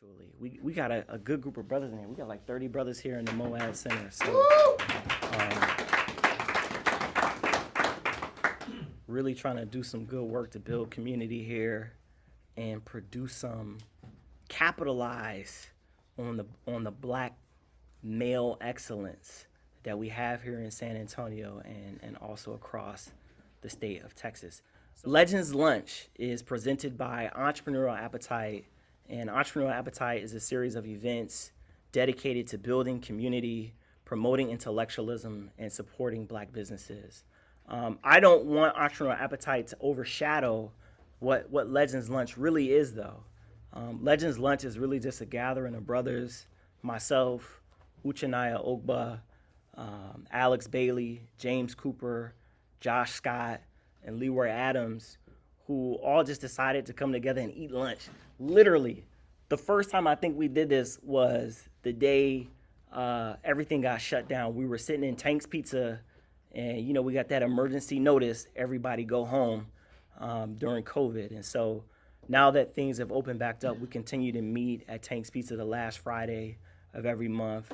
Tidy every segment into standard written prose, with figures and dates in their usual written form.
Actually, we got a good group of brothers in here. We got like 30 brothers here in the Moab Center. So really trying to do some good work to build community here and produce some capitalize on the black male excellence that we have here in San Antonio and also across the state of Texas. Legends Lunch is presented by Entrepreneurial Appetite, and Entrepreneurial Appetite is a series of events dedicated to building community, promoting intellectualism, and supporting black businesses. I don't want Entrepreneurial Appetite to overshadow what Legends Lunch really is, though. Legends Lunch is really just a gathering of brothers, myself, Uchenaya Ogba, Alex Bailey, James Cooper, Josh Scott, and Leroy Adams, who all just decided to come together and eat lunch. Literally, the first time I think we did this was the day everything got shut down. We were sitting in Tank's Pizza, and we got that emergency notice, everybody go home during COVID. And so now that things have opened back up, we continue to meet at Tank's Pizza the last Friday of every month,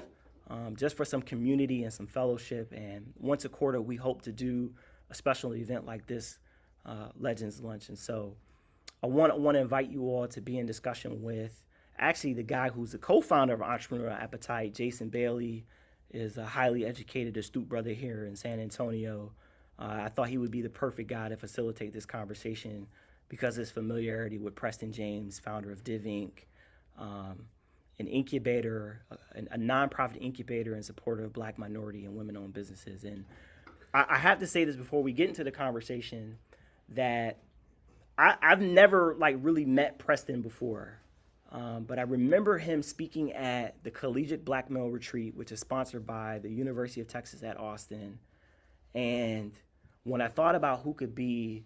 just for some community and some fellowship. And once a quarter, we hope to do a special event like this, Legends Lunch. And so I want to invite you all to be in discussion with actually the guy who's the co-founder of Entrepreneurial Appetite. Jason Bailey is a highly educated, astute brother here in San Antonio. I thought he would be the perfect guy to facilitate this conversation because of his familiarity with Preston James, founder of DivInc, an incubator, a nonprofit incubator in support of black, minority, and women-owned businesses. And I have to say this before we get into the conversation, that I've never really met Preston before, but I remember him speaking at the Collegiate Black Male Retreat, which is sponsored by the University of Texas at Austin. And when I thought about who could be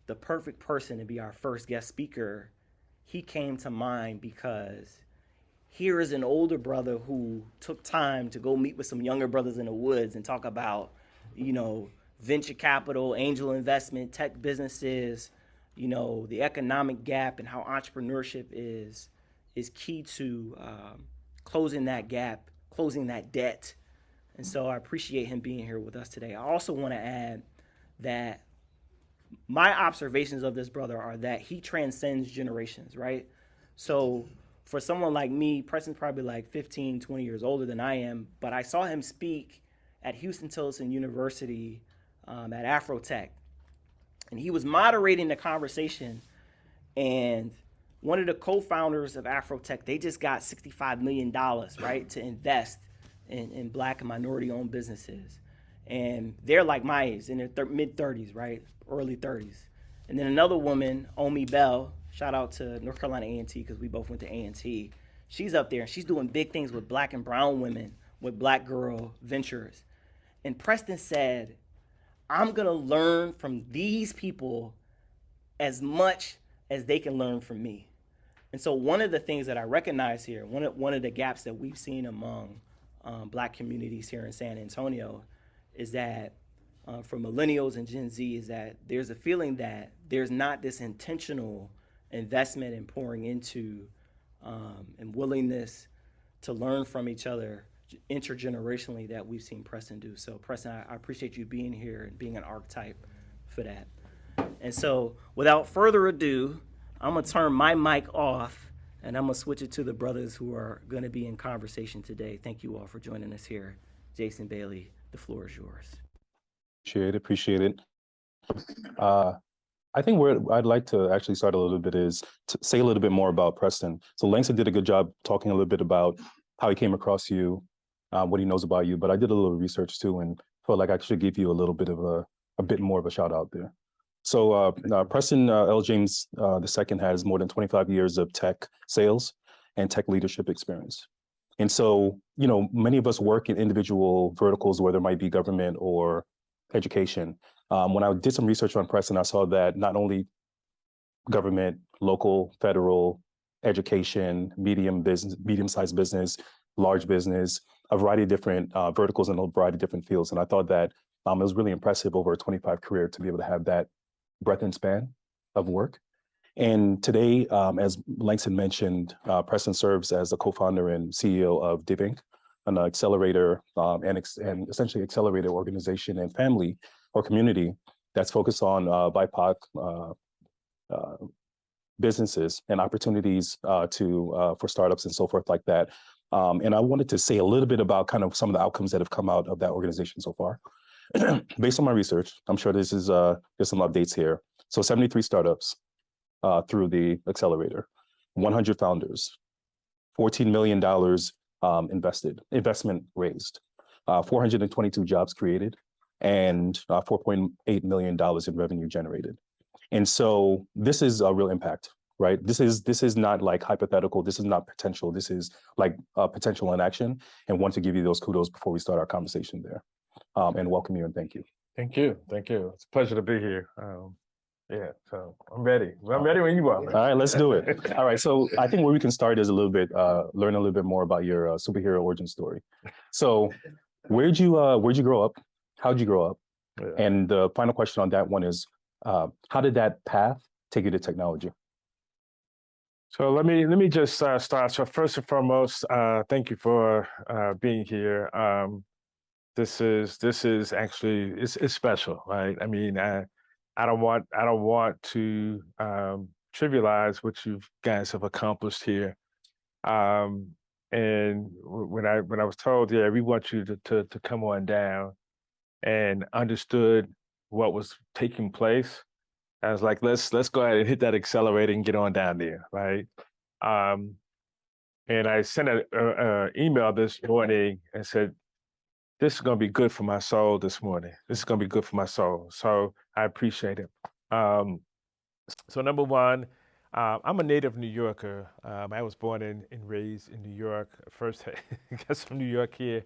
the perfect person to be our first guest speaker, he came to mind because here is an older brother who took time to go meet with some younger brothers in the woods and talk about venture capital, angel investment, tech businesses, the economic gap and how entrepreneurship is key to closing that gap, closing that debt. And so I appreciate him being here with us today. I also want to add that my observations of this brother are that he transcends generations, right? So for someone like me, Preston's probably like 15, 20 years older than I am, but I saw him speak at Houston-Tillotson University at Afrotech. And he was moderating the conversation, and one of the co-founders of Afrotech, they just got $65 million, right, to invest in black and minority-owned businesses. And they're like my age, in their mid-30s, right, early 30s. And then another woman, Omi Bell, shout out to North Carolina A&T because we both went to A&T. She's up there, and she's doing big things with black and brown women, with Black Girl Ventures. And Preston said, I'm going to learn from these people as much as they can learn from me. And so one of the things that I recognize here, one of the gaps that we've seen among black communities here in San Antonio is that for millennials and Gen Z is that there's a feeling that there's not this intentional investment and pouring into and willingness to learn from each other intergenerationally that we've seen Preston do. So Preston, I appreciate you being here and being an archetype for that. And so without further ado, I'm gonna turn my mic off and I'm gonna switch it to the brothers who are gonna be in conversation today. Thank you all for joining us here. Jason Bailey, the floor is yours. Appreciate it. I think where I'd like to actually start a little bit is to say a little bit more about Preston. So Langston did a good job talking a little bit about how he came across you, what he knows about you, but I did a little research too and felt like I should give you a little bit of a bit more of a shout out there. So Preston L. James II has more than 25 years of tech sales and tech leadership experience. And so, many of us work in individual verticals, whether it might be government or education. When I did some research on Preston, I saw that not only government, local, federal, education, medium-sized business, large business, a variety of different verticals in a variety of different fields. And I thought that it was really impressive over a 25 career to be able to have that breadth and span of work. And today, as Langston mentioned, Preston serves as the co-founder and CEO of DivInc, an accelerator and essentially accelerator organization and family or community that's focused on BIPOC businesses and opportunities for startups and so forth like that. And I wanted to say a little bit about kind of some of the outcomes that have come out of that organization so far. Based on my research, I'm sure there's some updates here. So 73 startups through the accelerator, 100 founders, $14 million investment raised, 422 jobs created, and $4.8 million in revenue generated. And so this is a real impact, right? This is not like hypothetical. This is not potential. This is like potential in action. And want to give you those kudos before we start our conversation there. And welcome you and thank you. Thank you. Thank you. It's a pleasure to be here. Yeah, so I'm ready. I'm ready when you are. All right, let's do it. All right, so I think where we can start is a little bit, learn a little bit more about your superhero origin story. So where'd you grow up? How'd you grow up? Yeah. And the final question on that one is, how did that path take you to technology? So let me just start. So first and foremost, thank you for being here. This is actually it's special, right? I mean, I don't want to trivialize what you guys have accomplished here. And when I was told, yeah, we want you to come on down, and understood what was taking place, I was like, let's go ahead and hit that accelerator and get on down there, right? And I sent an email this morning and said, this is going to be good for my soul this morning. This is going to be good for my soul. So I appreciate it. So number one, I'm a native New Yorker. I was born and raised in New York. First, I guess from New York here.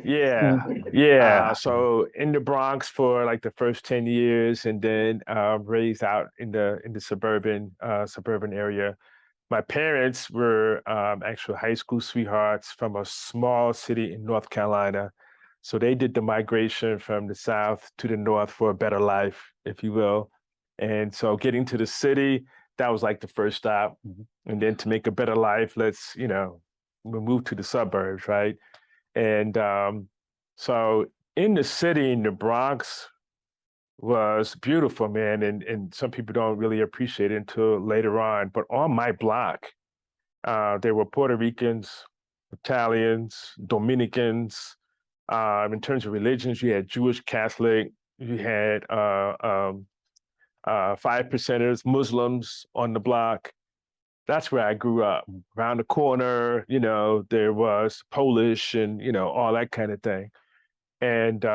Yeah. So in the Bronx for like the first 10 years, and then raised out in the suburban area. My parents were actual high school sweethearts from a small city in North Carolina. So they did the migration from the South to the North for a better life, if you will. And so getting to the city, that was like the first stop. And then to make a better life, let's, we move to the suburbs, right? And so in the city, in the Bronx, was beautiful, man. And some people don't really appreciate it until later on. But on my block, there were Puerto Ricans, Italians, Dominicans. In terms of religions, you had Jewish, Catholic, you had 5%ers, Muslims on the block. That's where I grew up. Around the corner, there was Polish and, all that kind of thing. And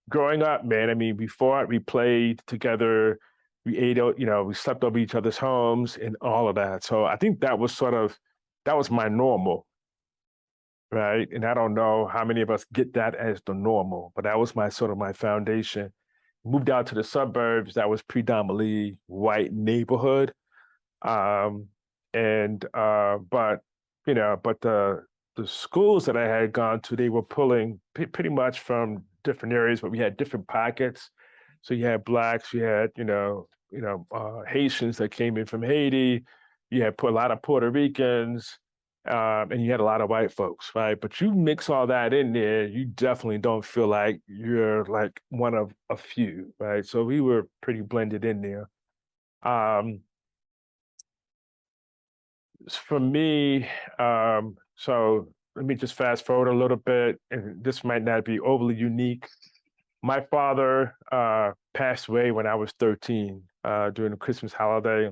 growing up, man, I mean, we fought, we played together, we ate, we slept over each other's homes and all of that. So I think that was my normal, right? And I don't know how many of us get that as the normal, but that was my foundation. Moved out to the suburbs, that was predominantly white neighborhood. But the schools that I had gone to, they were pulling pretty much from different areas, but we had different pockets. So you had Blacks, you had, Haitians that came in from Haiti, you had a lot of Puerto Ricans, and you had a lot of white folks, right? But you mix all that in there, you definitely don't feel like you're like one of a few, right? So we were pretty blended in there. For me, so let me just fast forward a little bit, and this might not be overly unique. My father passed away when I was 13 during the Christmas holiday,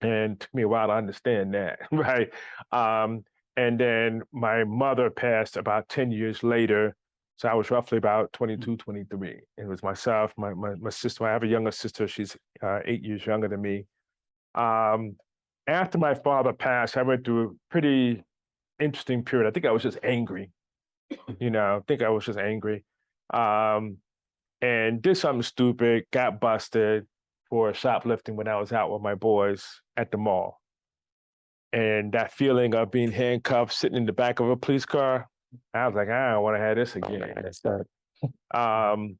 and it took me a while to understand that, right? And then my mother passed about 10 years later, so I was roughly about 22, 23. It was myself, my sister. I have a younger sister. She's 8 years younger than me. After my father passed, I went through a pretty interesting period. I think I was just angry, and did something stupid, got busted for shoplifting when I was out with my boys at the mall. And that feeling of being handcuffed, sitting in the back of a police car, I was like, I don't want to have this again. And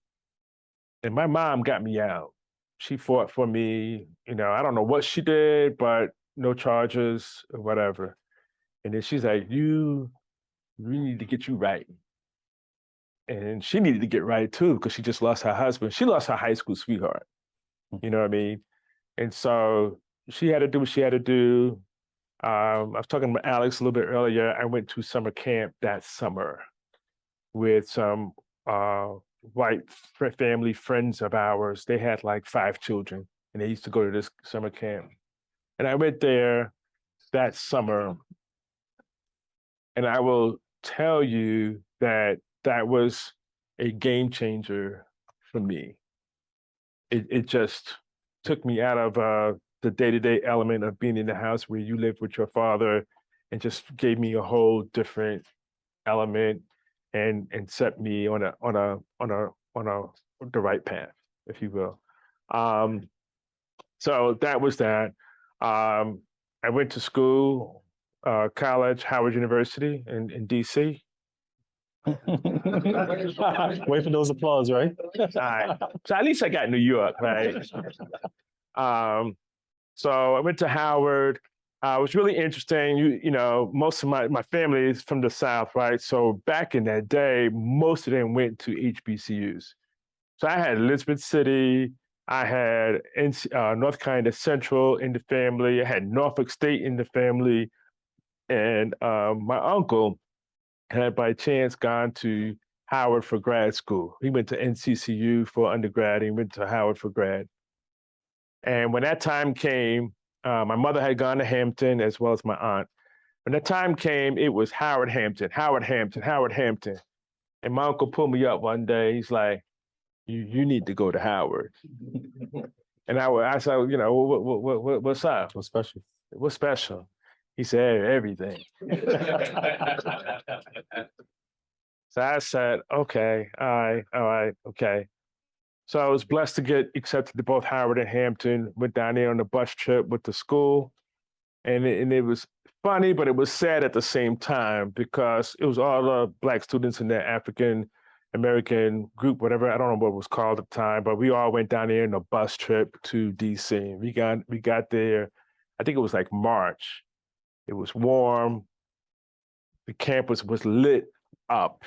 my mom got me out. She fought for me. I don't know what she did, but no charges or whatever. And then she's like, we need to get you right. And she needed to get right too, because she just lost her husband. She lost her high school sweetheart. You know what I mean? And so she had to do what she had to do. I was talking to Alex a little bit earlier. I went to summer camp that summer with some white family friends of ours. They had like 5 children, and they used to go to this summer camp. And I went there that summer, and I will tell you that that was a game changer for me. It just took me out of the day-to-day element of being in the house where you live with your father, and just gave me a whole different element, and set me on the right path, if you will. So that was that. I went to school, college, Howard University in DC. Wait for those applause, right? So at least I got New York, right? So I went to Howard. It was really interesting. Most of my family is from the South, right? So back in that day, most of them went to HBCUs. So I had Elizabeth City, I had North Carolina Central in the family, I had Norfolk State in the family, and my uncle had by chance gone to Howard for grad school. He went to NCCU for undergrad, and he went to Howard for grad. And when that time came, my mother had gone to Hampton as well as my aunt. When that time came, it was Howard Hampton, Howard Hampton, Howard Hampton. And my uncle pulled me up one day. He's like, you need to go to Howard. And I said, what's up? What's special? What's special? He said, everything. So I said, okay, all right, okay. So I was blessed to get accepted to both Howard and Hampton. Went down there on a bus trip with the school. And it was funny, but it was sad at the same time, because it was all the Black students in the African American group, whatever. I don't know what it was called at the time, but we all went down there in a bus trip to DC. We got there, I think it was like March. It was warm. The campus was lit up,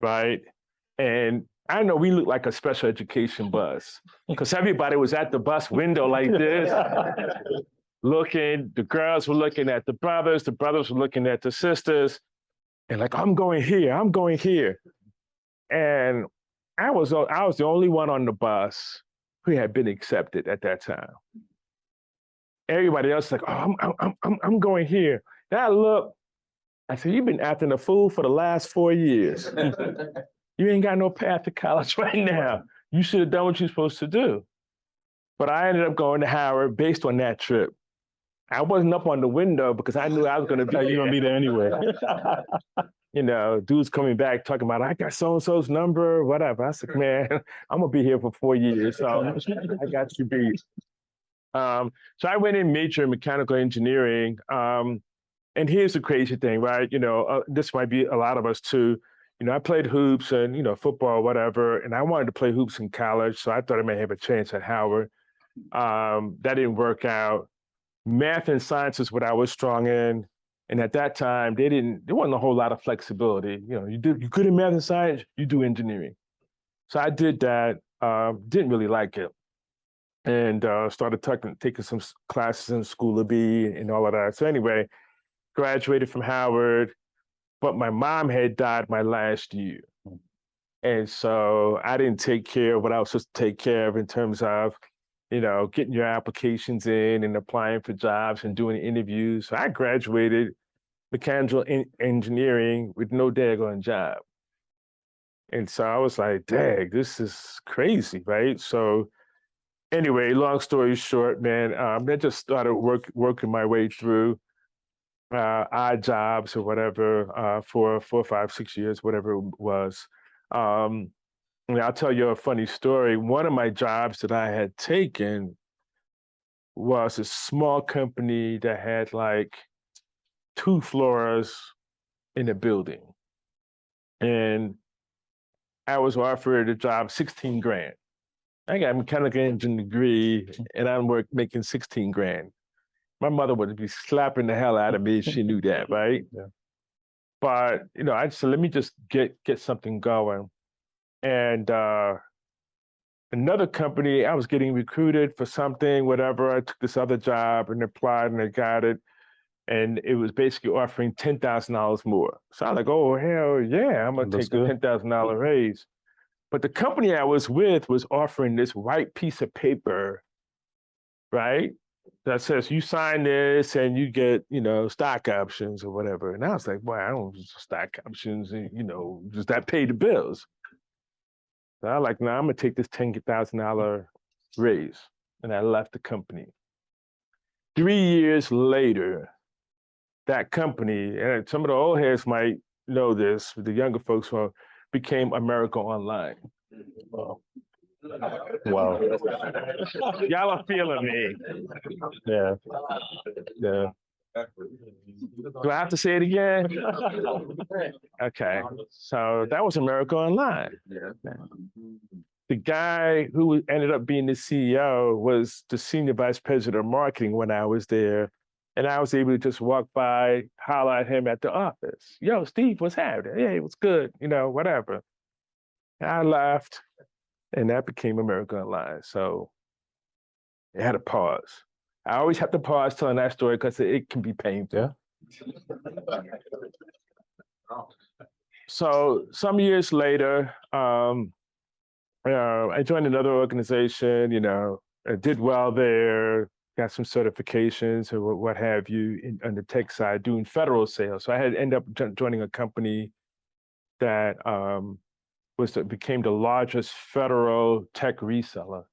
right? And I know we looked like a special education bus, because everybody was at the bus window like this, looking. The girls were looking at the brothers were looking at the sisters, and like, I'm going here, I'm going here. And I was the only one on the bus who had been accepted at that time. Everybody else like, oh, I'm going here. And I looked, I said, you've been acting a fool for the last 4 years. You ain't got no path to college right now. You should have done what you're supposed to do. But I ended up going to Howard based on that trip. I wasn't up on the window because I knew I was going to be there. You're going to be there anyway. Dudes coming back talking about, I got so-and-so's number, whatever. I said, man, I'm going to be here for 4 years, so I got you beat. So I went in major in mechanical engineering. And here's the crazy thing, right? This might be a lot of us too. I played hoops and, football, whatever, and I wanted to play hoops in college, so I thought I may have a chance at Howard. That didn't work out. Math and science is what I was strong in. And at that time, there wasn't a whole lot of flexibility. You good in math and science, you do engineering. So I did that, didn't really like it. And started taking some classes in School of B and all of that. So anyway, graduated from Howard, but my mom had died my last year. And so I didn't take care of what I was supposed to take care of in terms of, getting your applications in and applying for jobs and doing interviews. So I graduated mechanical engineering with no daggone job. And so I was like, dang, this is crazy, right? So anyway, long story short, man, I just started working my way through odd jobs or whatever for 4, 5, 6 years, whatever it was. And I'll tell you a funny story. One of my jobs that I had taken was a small company that had like 2 floors in a building. And I was offered a job, 16 grand. I got a mechanical engineering degree and I'm making 16 grand. My mother would be slapping the hell out of me if she knew that, right? Yeah. But I just said, let me just get something going. And another company, I was getting recruited for something, whatever. I took this other job and applied and I got it. And it was basically offering $10,000 more. So I'm like, oh, hell yeah, I'm going to take the $10,000 raise. But the company I was with was offering this white piece of paper, right? That says you sign this and you get, stock options or whatever. And I was like, boy, I don't stock options, and, does that pay the bills? So I'm like, no, I'm gonna take this $10,000 raise. And I left the company. 3 years later, that company, and some of the old heads might know this, the younger folks became America Online. Wow. Y'all are feeling me. Yeah. Yeah. Do I have to say it again? Okay. So that was America Online. The guy who ended up being the CEO was the senior vice president of marketing when I was there. And I was able to just walk by, holler at him at the office. Yo, Steve, what's happening? Yeah, it was good, whatever. And I left, and that became America Online. So it had a pause. I always have to pause telling that story because it can be painful. Yeah. So some years later, I joined another organization, I did well there, got some certifications or what have you on the tech side, doing federal sales. So I had ended up joining a company that became the largest federal tech reseller.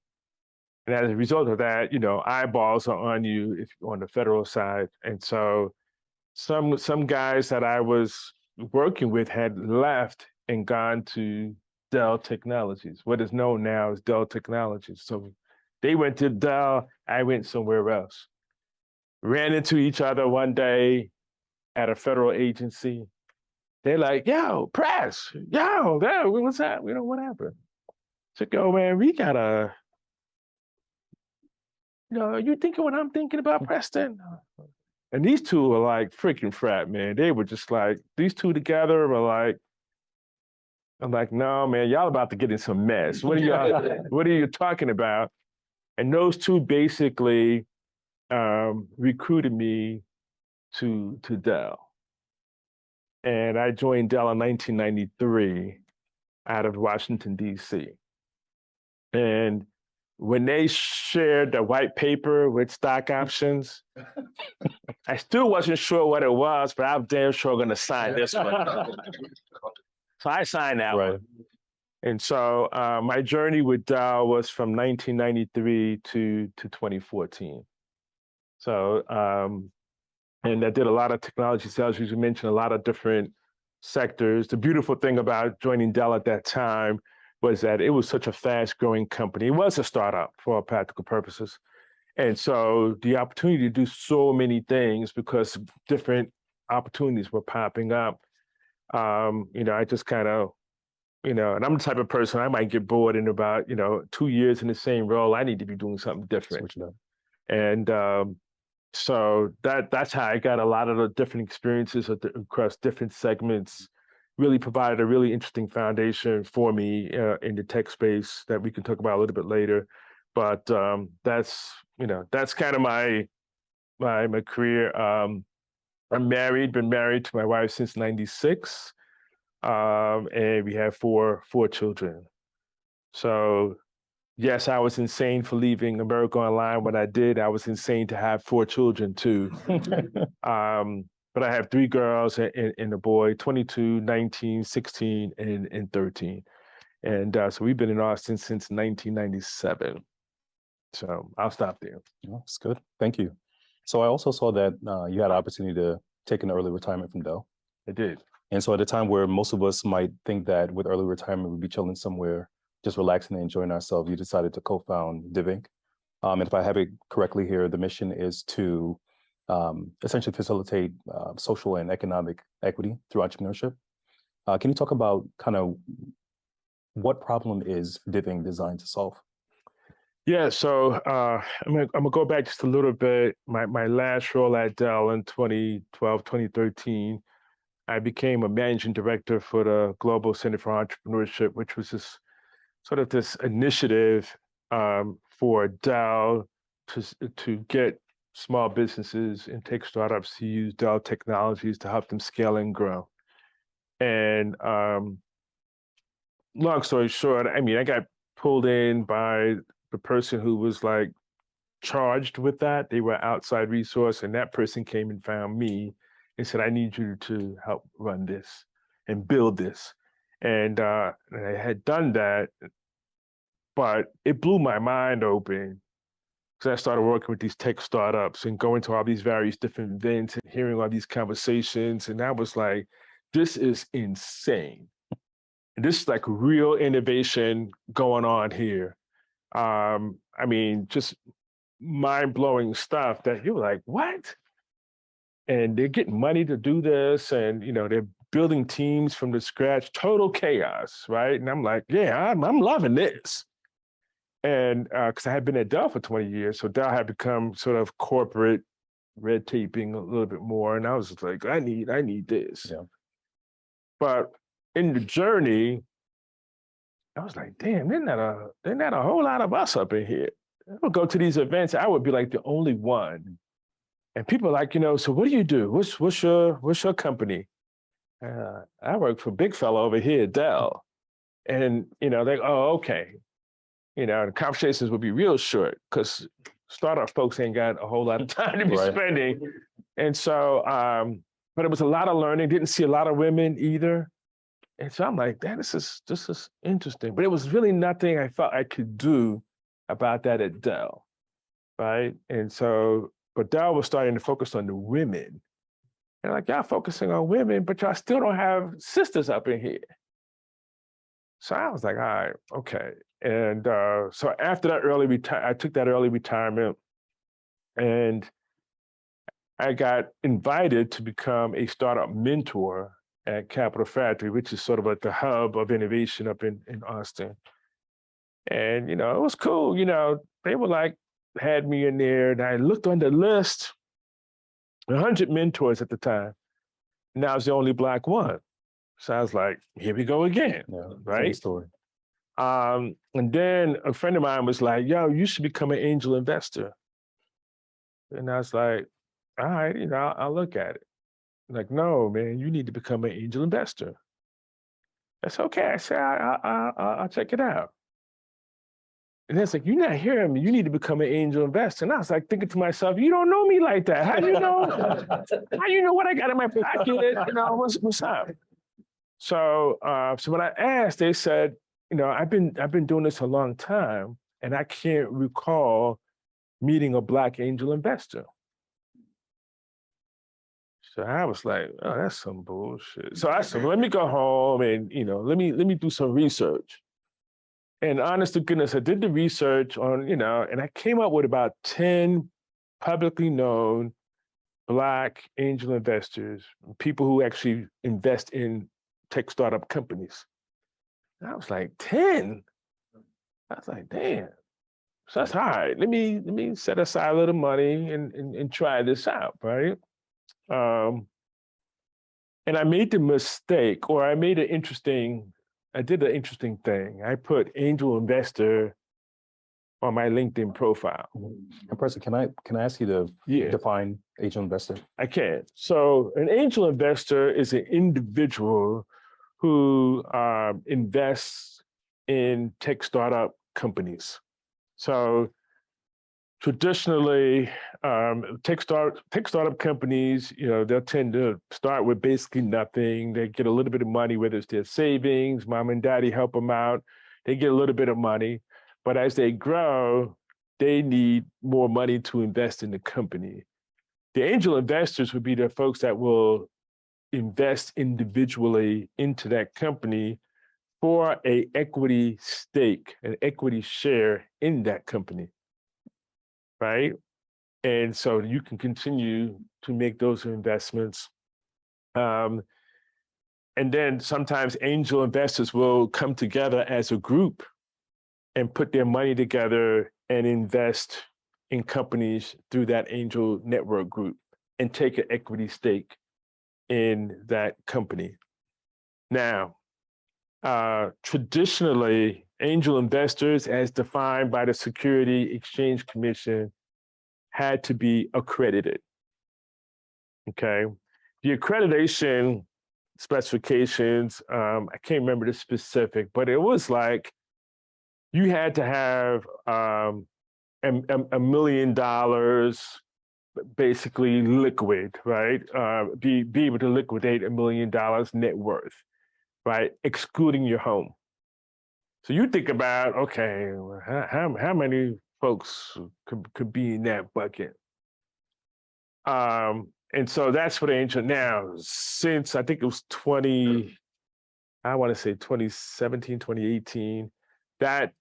And as a result of that, eyeballs are on you if you're on the federal side. And so some guys that I was working with had left and gone to Dell Technologies, what is known now as Dell Technologies. So they went to Dell, I went somewhere else. Ran into each other one day at a federal agency. They're like, yo, Press, yo, what's that? What happened? So go, man, we gotta, you thinking what I'm thinking about, Preston? And these two are like freaking frat, man. They were just like, these two together were like, I'm like, no, man, y'all about to get in some mess. What are you talking about? And those two basically recruited me to Dell. And I joined Dell in 1993 out of Washington, D.C. And when they shared the white paper with stock options, I still wasn't sure what it was, but I'm damn sure going to sign this one. So I signed that one. And so my journey with Dell was from 1993 to 2014. So, and I did a lot of technology sales, as you mentioned, a lot of different sectors. The beautiful thing about joining Dell at that time was that it was such a fast-growing company. It was a startup for all practical purposes. And so the opportunity to do so many things because different opportunities were popping up, I just kind of, and I'm the type of person, I might get bored in about, 2 years in the same role. I need to be doing something different. And so that's how I got a lot of the different experiences across different segments, really provided a really interesting foundation for me in the tech space that we can talk about a little bit later. But that's kind of my career. I'm been married to my wife since '96, and we have four children. So yes, I was insane for leaving America Online when I did. I was insane to have 4 children too. But I have 3 girls and a boy, 22, 19, 16, and 13. And so we've been in Austin since 1997. So I'll stop there. Oh, that's good. Thank you. So I also saw that you had an opportunity to take an early retirement from Dell. I did. And so at a time where most of us might think that with early retirement, we'd be chilling somewhere, just relaxing and enjoying ourselves, you decided to co-found DivInc. And if I have it correctly here, the mission is to essentially facilitate social and economic equity through entrepreneurship. Can you talk about kind of what problem is DivInc designed to solve? Yeah, so I'm gonna go back just a little bit. My last role at Dell in 2012, 2013, I became a managing director for the Global Center for Entrepreneurship, which was this initiative for Dell to get small businesses and tech startups to use Dell technologies to help them scale and grow. And long story short, I mean, I got pulled in by the person who was like charged with that. They were outside resource, and that person came and found me and said, I need you to help run this and build this. And I had done that, but it blew my mind open because I started working with these tech startups and going to all these various different events and hearing all these conversations. And I was like, this is insane. And this is like real innovation going on here. I mean, just mind-blowing stuff that you're like, what? And they're getting money to do this, and they're building teams from the scratch, total chaos, right? And I'm like, yeah, I'm loving this. And because I had been at Dell for 20 years, so Dell had become sort of corporate red taping a little bit more, and I was just like, I need this. Yeah. But in the journey, I was like, damn, there's not a whole lot of us up in here. I would go to these events, I would be like the only one. And people are like, so what do you do? What's your company? I work for big fella over here at Dell. And, they oh, okay. The conversations would be real short because startup folks ain't got a whole lot of time to be spending. And so, but it was a lot of learning, didn't see a lot of women either. And so I'm like, this is interesting. But it was really nothing I felt I could do about that at Dell, right? And so, but Dell was starting to focus on the women. And like, y'all focusing on women, but y'all still don't have sisters up in here. So I was like, all right, okay. And so after that I took that early retirement, and I got invited to become a startup mentor at Capital Factory, which is sort of like the hub of innovation up in Austin. And, it was cool. They were like, had me in there, and I looked on the list, 100 mentors at the time. And I was the only Black one. So I was like, here we go again, right? Same story. And then a friend of mine was like, yo, you should become an angel investor. And I was like, all right, I'll look at it. Like, no, man, you need to become an angel investor. That's okay. I said, I'll check it out. And it's like, you're not hearing me. You need to become an angel investor. And I was like thinking to myself, you don't know me like that. How do you know? How do you know what I got in my pocket? What's up? So, so when I asked, they said, I've been doing this a long time, and I can't recall meeting a Black angel investor. So I was like, oh, that's some bullshit. So I said, well, let me go home and, let me do some research. And honest to goodness, I did the research on, and I came up with about 10 publicly known Black angel investors, people who actually invest in tech startup companies. And I was like, 10? I was like, damn. So that's all right. Let me set aside a little money and try this out, right? And I made the mistake, or I did an interesting thing. I put angel investor on my LinkedIn profile. And Preston, can I ask you to define angel investor? I can. So an angel investor is an individual who invests in tech startup companies. So traditionally, tech startup companies, they'll tend to start with basically nothing. They get a little bit of money, whether it's their savings, mom and daddy help them out. They get a little bit of money, but as they grow, they need more money to invest in the company. The angel investors would be the folks that will invest individually into that company for an equity stake, an equity share in that company, right? And so you can continue to make those investments. And then sometimes angel investors will come together as a group and put their money together and invest in companies through that angel network group and take an equity stake in that company. Now, traditionally, angel investors, as defined by the Security Exchange Commission, had to be accredited. Okay. The accreditation specifications, I can't remember the specific, but it was like you had to have $1 million basically liquid, right? Be able to liquidate $1 million net worth, right? Excluding your home. So you think about, okay, how many folks could be in that bucket? And so that's what Angel now, since I think it was 2017, 2018, that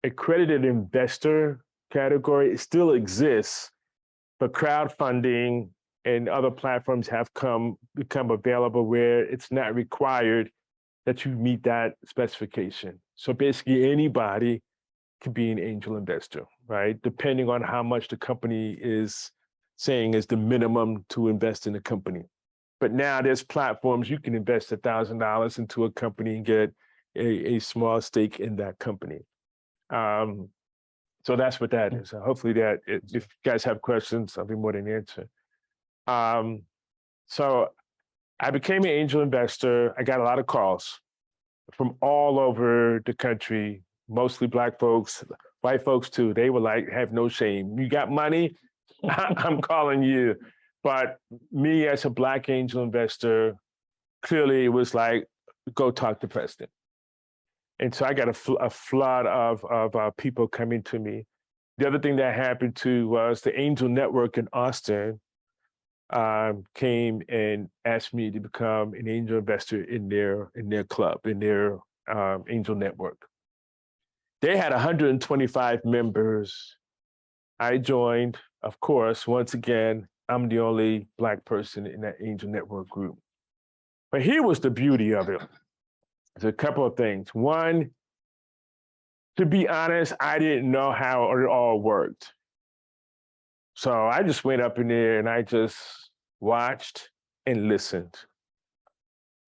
accredited investor category still exists, but crowdfunding and other platforms have become available where it's not required that you meet that specification. So basically anybody can be an angel investor, right? Depending on how much the company is saying is the minimum to invest in a company. But now there's platforms you can invest $1,000 into a company and get a small stake in that company. So that's what that is. Hopefully if you guys have questions, I'll be more than answer. So I became an angel investor. I got a lot of calls from all over the country, mostly Black folks, white folks too. They were like, have no shame. You got money? I'm calling you. But me as a Black angel investor, clearly it was like, go talk to Preston. And so I got a flood of people coming to me. The other thing that happened too was the Angel Network in Austin came and asked me to become an angel investor in their club, in their angel network. They had 125 members. I joined, of course, once again, I'm the only Black person in that angel network group. But here was the beauty of it. There's a couple of things. One, to be honest, I didn't know how it all worked. So I just went up in there and I just watched and listened.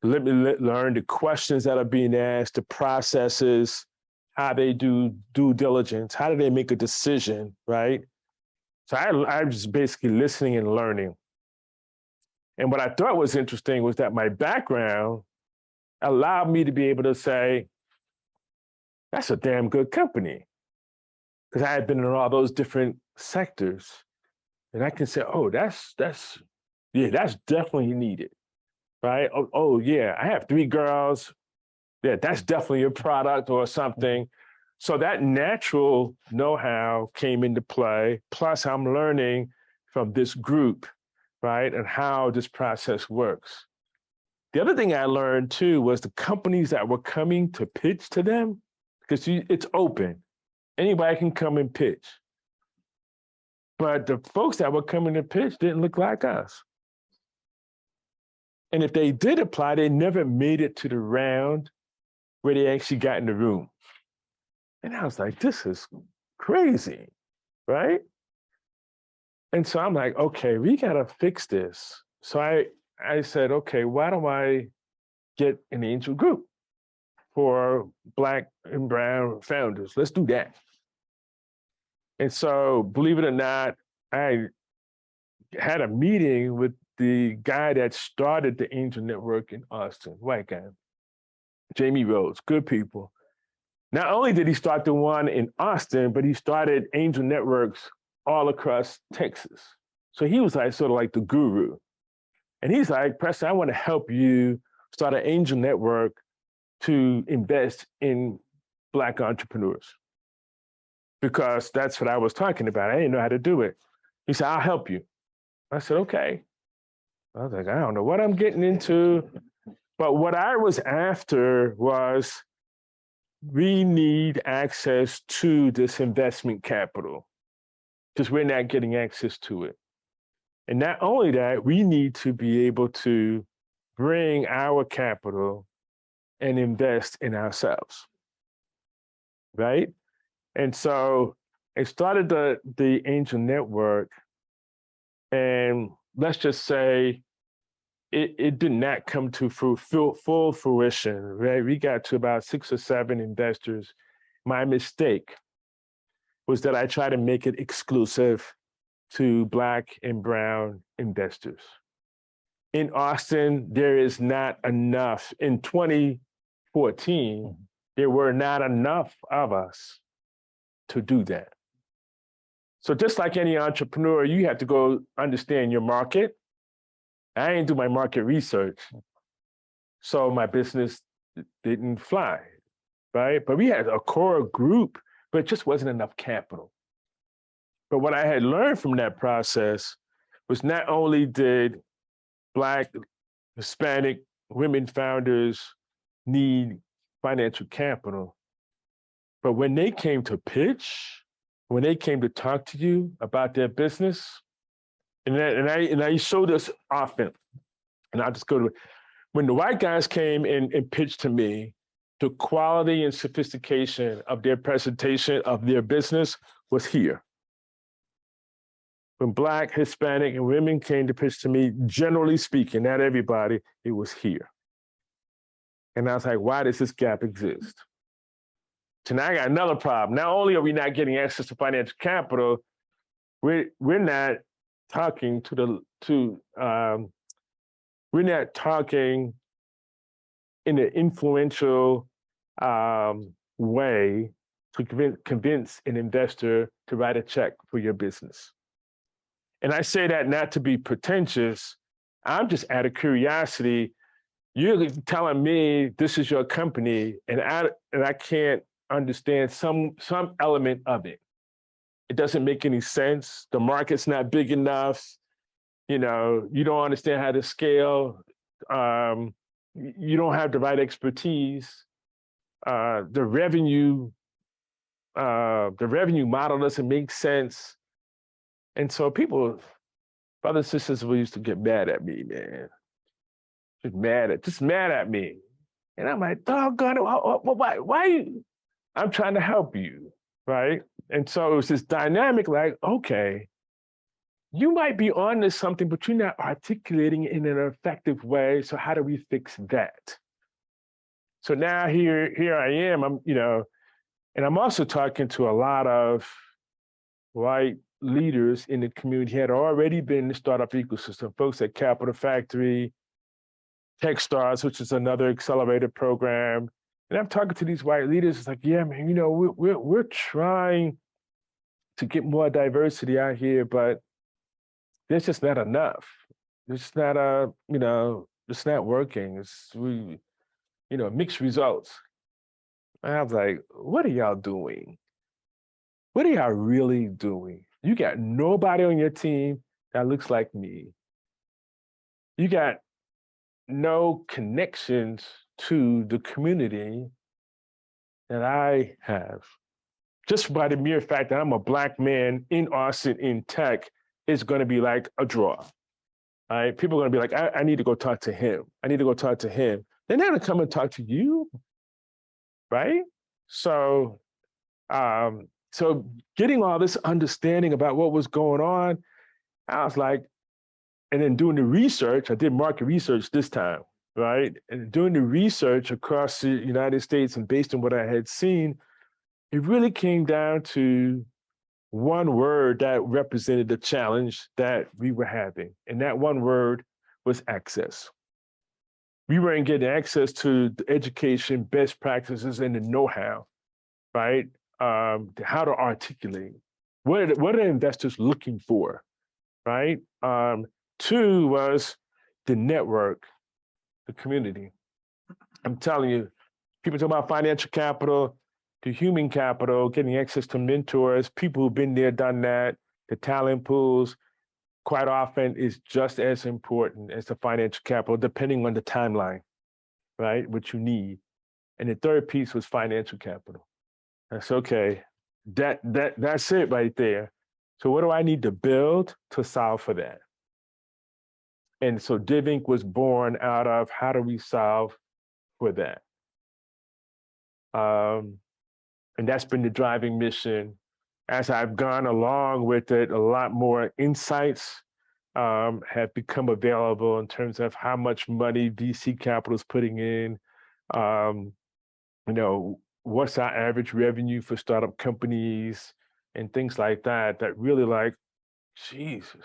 Let me learn the questions that are being asked, the processes, how they do due diligence, how do they make a decision, right? So I was basically listening and learning. And what I thought was interesting was that my background allowed me to be able to say, that's a damn good company. Because I had been in all those different sectors. And I can say, oh, that's definitely needed, right? Oh yeah, I have 3 girls. Yeah, that's definitely a product or something. So that natural know-how came into play. Plus I'm learning from this group, right? And how this process works. The other thing I learned too was the companies that were coming to pitch to them, because it's open. Anybody can come and pitch. But the folks that were coming to pitch didn't look like us. And if they did apply, they never made it to the round where they actually got in the room. And I was like, this is crazy, right? And so I'm like, okay, we gotta fix this. So I said, okay, why don't I get an angel group for Black and brown founders? Let's do that. And so, believe it or not, I had a meeting with the guy that started the Angel Network in Austin, white guy, Jamie Rhodes, good people. Not only did he start the one in Austin, but he started angel networks all across Texas. So he was like sort of like the guru. And he's like, Preston, I want to help you start an angel network to invest in Black entrepreneurs. Because that's what I was talking about. I didn't know how to do it. He said, I'll help you. I said, okay. I was like, I don't know what I'm getting into. But what I was after was, we need access to this investment capital because we're not getting access to it. And not only that, we need to be able to bring our capital and invest in ourselves. right? And so I started the angel network, and let's just say it did not come to full fruition, right? We got to about 6 or 7 investors. My mistake was that I tried to make it exclusive to Black and brown investors. In Austin, there is not enough. In 2014, there were not enough of us to do that. So just like any entrepreneur, you have to go understand your market. I didn't do my market research, so my business didn't fly, right? But we had a core group, but it just wasn't enough capital. But what I had learned from that process was not only did Black, Hispanic, women founders need financial capital, but when they came to pitch, when they came to talk to you about their business, and I show this often, and I'll just go to it. When the white guys came and pitched to me, the quality and sophistication of their presentation of their business was here. When Black, Hispanic, and women came to pitch to me, generally speaking, not everybody, it was here. And I was like, why does this gap exist? So now I got another problem. Not only are we not getting access to financial capital, we're not talking we're not talking in an influential way to convince an investor to write a check for your business. And I say that not to be pretentious. I'm just out of curiosity. You're telling me this is your company, and I can't understand some element of it. It doesn't make any sense. The market's not big enough. You know, you don't understand how to scale. You don't have the right expertise. The revenue model doesn't make sense. And so people, brothers and sisters, used to get mad at me, man. Just mad at me. And I'm like, doggone it, why you? I'm trying to help you, right? And so it was this dynamic, like, okay, you might be on to something, but you're not articulating it in an effective way. So how do we fix that? So now here I am, and I'm also talking to a lot of white leaders in the community who had already been in the startup ecosystem, folks at Capital Factory, Techstars, which is another accelerator program. And I'm talking to these white leaders. It's like, yeah, man, we're trying to get more diversity out here, but there's just not enough. It's not it's not working. Mixed results. And I was like, what are y'all doing? What are y'all really doing? You got nobody on your team that looks like me. You got no connections to the community that I have. Just by the mere fact that I'm a Black man in Austin in tech is going to be like a draw. All right? People are going to be like, I need to go talk to him. I need to go talk to him. They're not going to come and talk to you, right? So, so getting all this understanding about what was going on, I was like, and then doing the research, I did market research this time, right? And doing the research across the United States and based on what I had seen, it really came down to one word that represented the challenge that we were having. And that one word was access. We weren't getting access to the education, best practices, and the know-how, right? How to articulate. What are investors looking for, right? 2 was the network, the community. I'm telling you, people talk about financial capital, the human capital, getting access to mentors, people who've been there, done that, the talent pools, quite often is just as important as the financial capital, depending on the timeline, right, what you need. And the third piece was financial capital. That's okay. That's it right there. So what do I need to build to solve for that? And so DivInc was born out of how do we solve for that? And that's been the driving mission. As I've gone along with it, a lot more insights have become available in terms of how much money VC capital is putting in. What's our average revenue for startup companies and things like that, that really like, Jesus,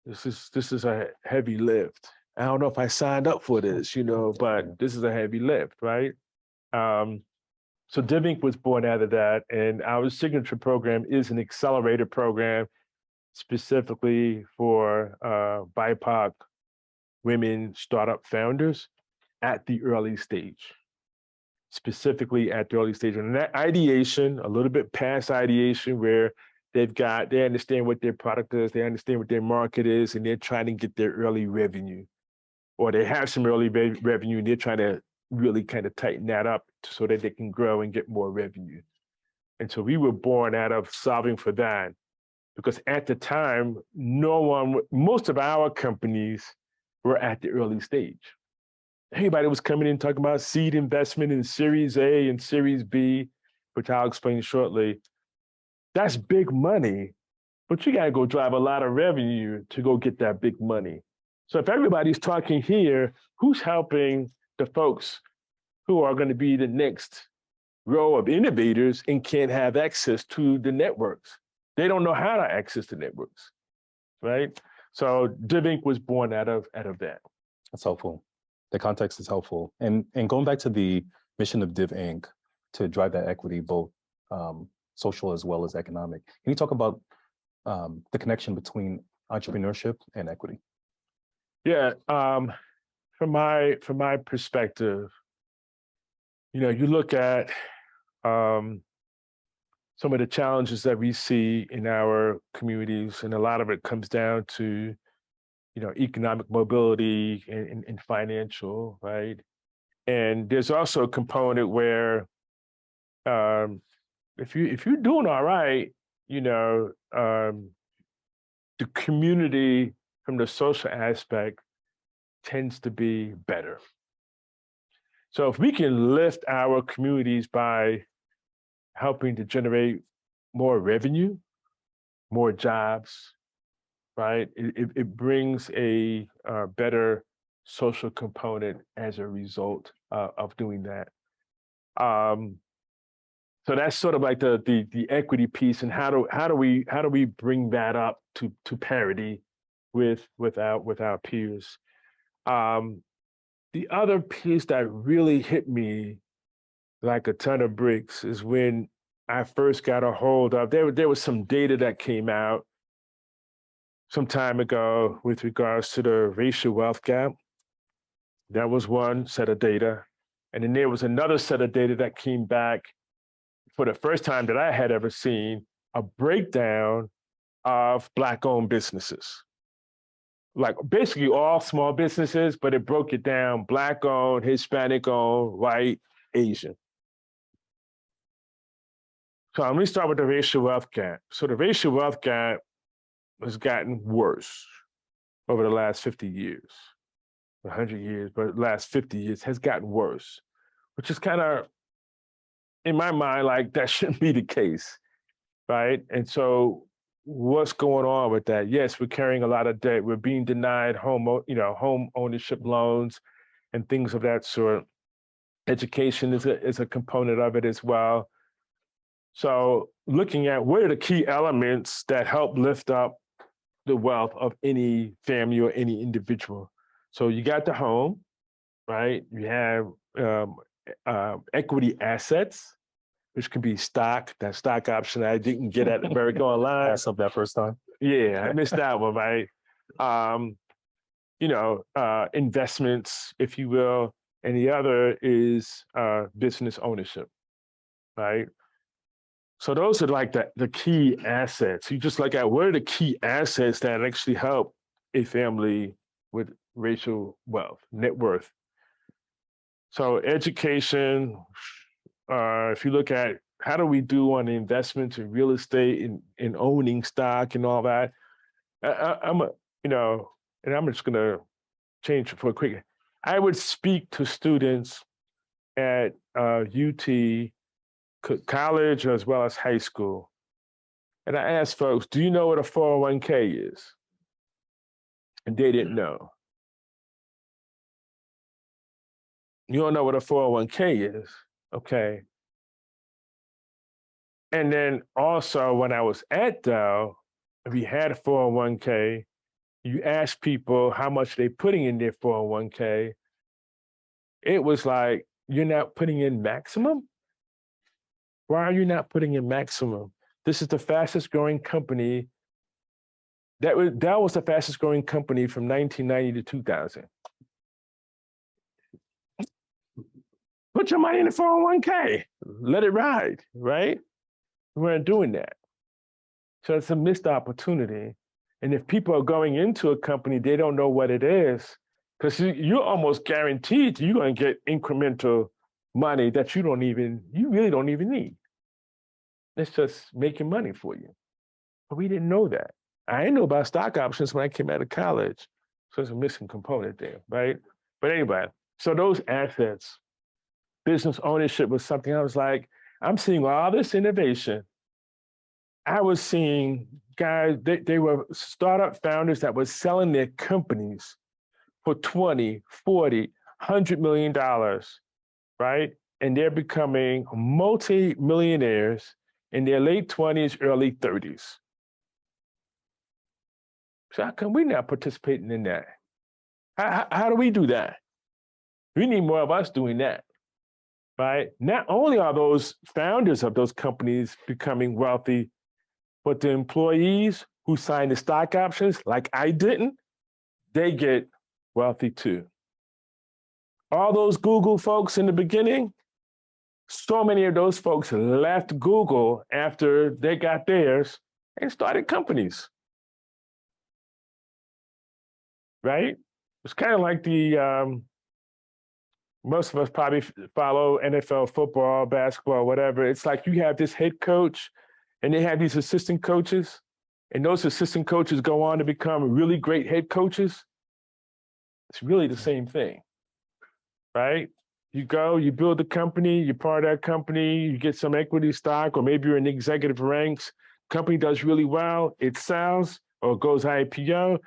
this is a heavy lift. I don't know if I signed up for this, but this is a heavy lift, right? So DivInc was born out of that, and our signature program is an accelerator program specifically for BIPOC women startup founders at the early stage, specifically at the early stage. And that ideation, a little bit past ideation, where they understand what their product is, they understand what their market is, and they're trying to get their early revenue, or they have some early revenue and they're trying to really kind of tighten that up so that they can grow and get more revenue. And so we were born out of solving for that, because at the time, most of our companies were at the early stage. Everybody was coming in talking about seed investment in Series A and Series B, which I'll explain shortly. That's big money, but you gotta go drive a lot of revenue to go get that big money. So if everybody's talking here, who's helping the folks who are going to be the next row of innovators and can't have access to the networks? They don't know how to access the networks, right? So DivInc was born out of that. That's helpful. The context is helpful. And going back to the mission of DivInc to drive that equity, both social as well as economic. Can you talk about the connection between entrepreneurship and equity? Yeah, from my perspective, you look at some of the challenges that we see in our communities, and a lot of it comes down to, economic mobility and financial, right? And there's also a component where if you're doing all right, the community from the social aspect tends to be better. So if we can lift our communities by helping to generate more revenue, more jobs, right? It brings a better social component as a result of doing that. So that's sort of like the equity piece, and how do we bring that up to parity with our peers. The other piece that really hit me like a ton of bricks is when I first got a hold of, there was some data that came out some time ago with regards to the racial wealth gap. That was one set of data. And then there was another set of data that came back for the first time that I had ever seen, a breakdown of Black-owned businesses. Like basically all small businesses, but it broke it down: Black-owned, Hispanic-owned, white, Asian. So let me start with the racial wealth gap. So the racial wealth gap has gotten worse over the last 50 years, 100 years, but the last 50 years has gotten worse, which is kind of, in my mind, like that shouldn't be the case, right? And so what's going on with that? Yes, we're carrying a lot of debt. We're being denied home ownership loans and things of that sort. Education is a component of it as well. So looking at what are the key elements that help lift up the wealth of any family or any individual. So you got the home, right? You have equity assets, which can be stock, that stock option I didn't get at the very online. Pass up that first time. Yeah, I missed that one, right? Investments, if you will, and the other is business ownership, right? So those are like the key assets. You just look at what are the key assets that actually help a family with racial wealth, net worth. So education, if you look at how do we do on the investments in real estate, in owning stock and all that, I'm just gonna change for a quick. I would speak to students at UT college as well as high school. And I asked folks, do you know what a 401k is? And they didn't know. You don't know what a 401k is, okay? And then also when I was at Dell, if you had a 401k, you ask people how much they're putting in their 401k. It was like, you're not putting in maximum? Why are you not putting in maximum? This is the fastest growing company. That was the fastest growing company from 1990 to 2000. Put your money in the 401k, let it ride, right? We weren't doing that. So it's a missed opportunity. And if people are going into a company, they don't know what it is, because you're almost guaranteed you're going to get incremental money that you really don't even need. It's just making money for you. But we didn't know that. I didn't know about stock options when I came out of college. So it's a missing component there, right? But anyway, so those assets, business ownership was something I was like, I'm seeing all this innovation. I was seeing guys, they were startup founders that were selling their companies for 20, 40, $100 million, right? And they're becoming multi-millionaires in their late 20s, early 30s. So how come we're not participating in that? How do we do that? We need more of us doing that, right? Not only are those founders of those companies becoming wealthy, but the employees who signed the stock options, like I didn't, they get wealthy too. All those Google folks in the beginning, so many of those folks left Google after they got theirs and started companies. Right? It's kind of like most of us probably follow NFL football, basketball, whatever. It's like you have this head coach and they have these assistant coaches, and those assistant coaches go on to become really great head coaches. It's really the same thing, right? You go, you build a company, you're part of that company, you get some equity stock, or maybe you're in the executive ranks. Company does really well, it sells or goes IPO.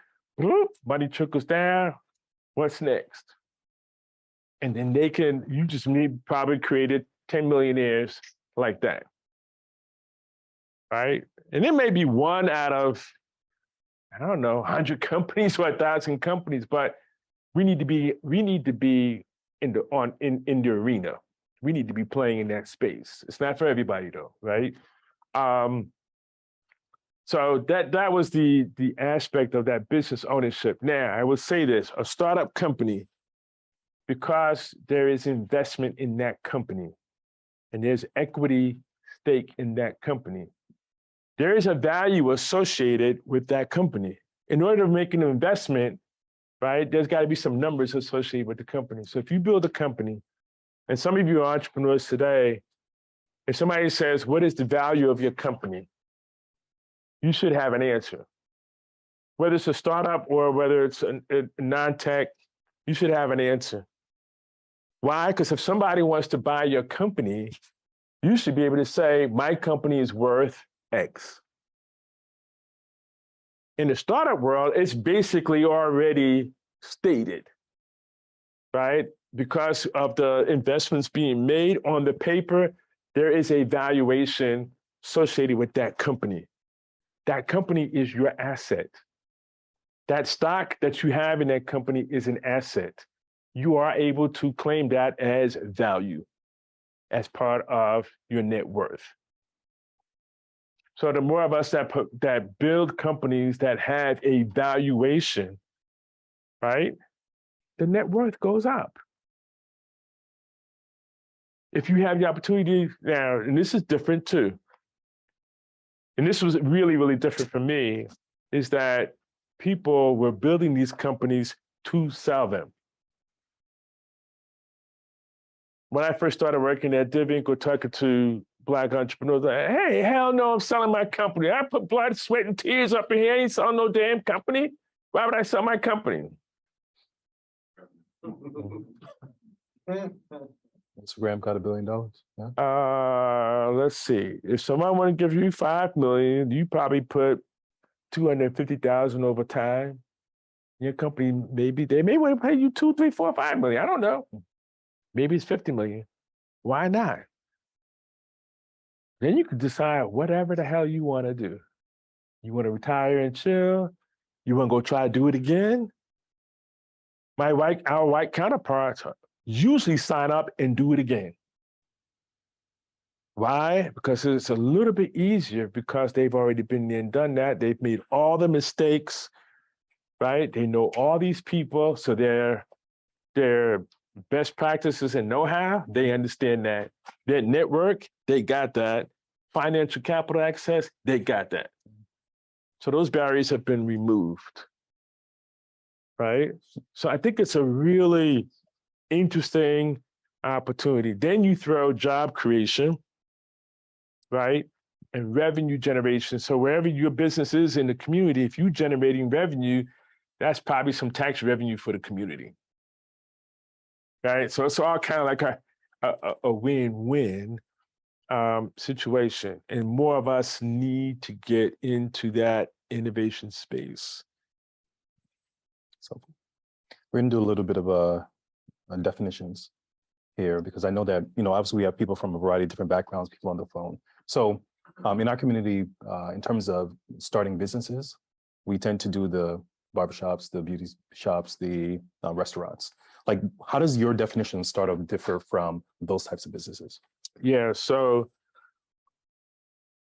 Money trickles down. What's next? And then you just probably created 10 millionaires like that, right? And there may be one out of, I don't know, 100 companies or 1,000 companies, but we need to be in the arena. We need to be playing in that space. It's not for everybody though, right? So that was the aspect of that business ownership. Now, I will say this, a startup company, because there is investment in that company and there's equity stake in that company, there is a value associated with that company. In order to make an investment, right, there's got to be some numbers associated with the company. So if you build a company, and some of you are entrepreneurs today, if somebody says, what is the value of your company? You should have an answer. Whether it's a startup or whether it's a non-tech, you should have an answer. Why? Because if somebody wants to buy your company, you should be able to say, my company is worth X. In the startup world, it's basically already stated, right? Because of the investments being made on the paper, there is a valuation associated with that company. That company is your asset. That stock that you have in that company is an asset. You are able to claim that as value, as part of your net worth. So the more of us that build companies that have a valuation, right, the net worth goes up. If you have the opportunity now, and this is different too, and this was really, really different for me, is that people were building these companies to sell them. When I first started working at DivInc or talking to Black entrepreneurs, like, hey, hell no, I'm selling my company. I put blood, sweat, and tears up in here. I ain't selling no damn company. Why would I sell my company? Instagram got $1 billion. Yeah. Let's see. If someone want to give you 5 million, you probably put 250,000 over time. Your company, maybe they may want to pay you 2, 3, 4, 5 million. I don't know. Maybe it's 50 million. Why not? Then you can decide whatever the hell you want to do. You want to retire and chill? You want to go try to do it again? Our white counterparts usually sign up and do it again. Why? Because it's a little bit easier because they've already been there and done that. They've made all the mistakes, right? They know all these people, so their best practices and know-how, they understand that. Their network, they got that. Financial capital access, they got that. So those barriers have been removed, right? So I think it's a really interesting opportunity. Then you throw job creation, right? And revenue generation. So wherever your business is in the community, if you're generating revenue, that's probably some tax revenue for the community, right? So it's all kind of like a win-win situation. And more of us need to get into that innovation space. So we're gonna do a little bit of definitions here, because I know that, obviously we have people from a variety of different backgrounds, people on the phone. So in our community, in terms of starting businesses, we tend to do the barbershops, the beauty shops, the restaurants. Like, how does your definition startup differ from those types of businesses? Yeah, so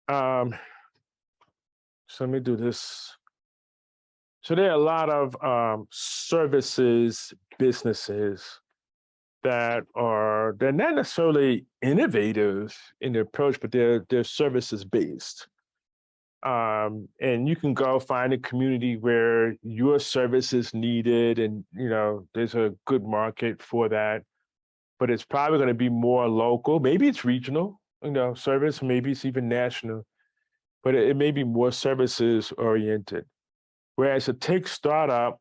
let me do this. So there are a lot of services businesses that they're not necessarily innovative in their approach, but they're services based. And you can go find a community where your service is needed, and there's a good market for that. But it's probably going to be more local. Maybe it's regional, service. Maybe it's even national. But it may be more services oriented. Whereas a tech startup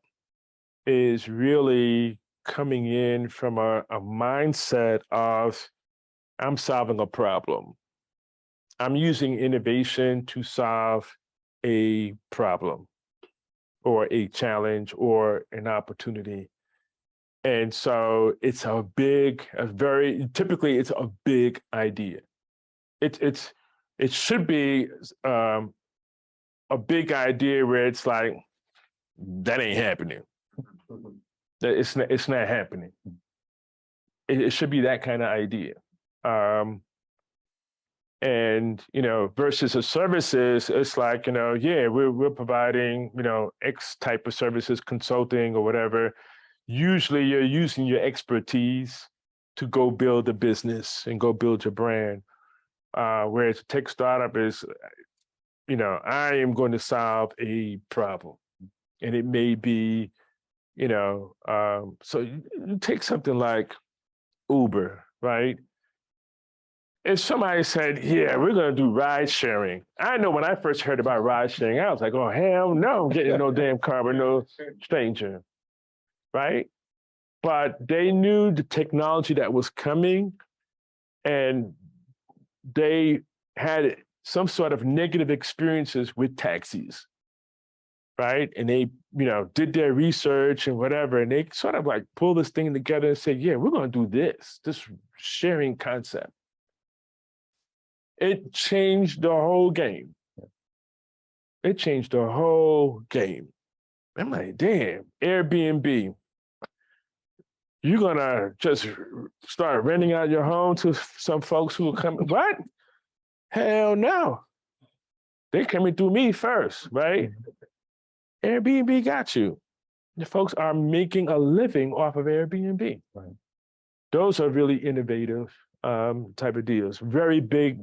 is really coming in from a mindset of, I'm solving a problem. I'm using innovation to solve a problem or a challenge or an opportunity. And so it's typically it's a big idea. It should be a big idea where it's like, that ain't happening. It's not happening. It should be that kind of idea. And versus a services, it's like, yeah, we're providing, X type of services, consulting or whatever. Usually you're using your expertise to go build a business and go build your brand. Whereas a tech startup is, I am going to solve a problem. And it may be, so you take something like Uber, right? If somebody said, yeah, we're going to do ride sharing. I know when I first heard about ride sharing, I was like, oh, hell no, I'm getting no damn car with no stranger, right? But they knew the technology that was coming, and they had some sort of negative experiences with taxis, right? And they, did their research and whatever, and they sort of like pulled this thing together and said, yeah, we're going to do this sharing concept. It changed the whole game. It changed the whole game. I'm like, damn, Airbnb, you're going to just start renting out your home to some folks who will come. What? Hell no. They're coming through me first, right? Airbnb got you. The folks are making a living off of Airbnb. Right. Those are really innovative type of deals. Very big,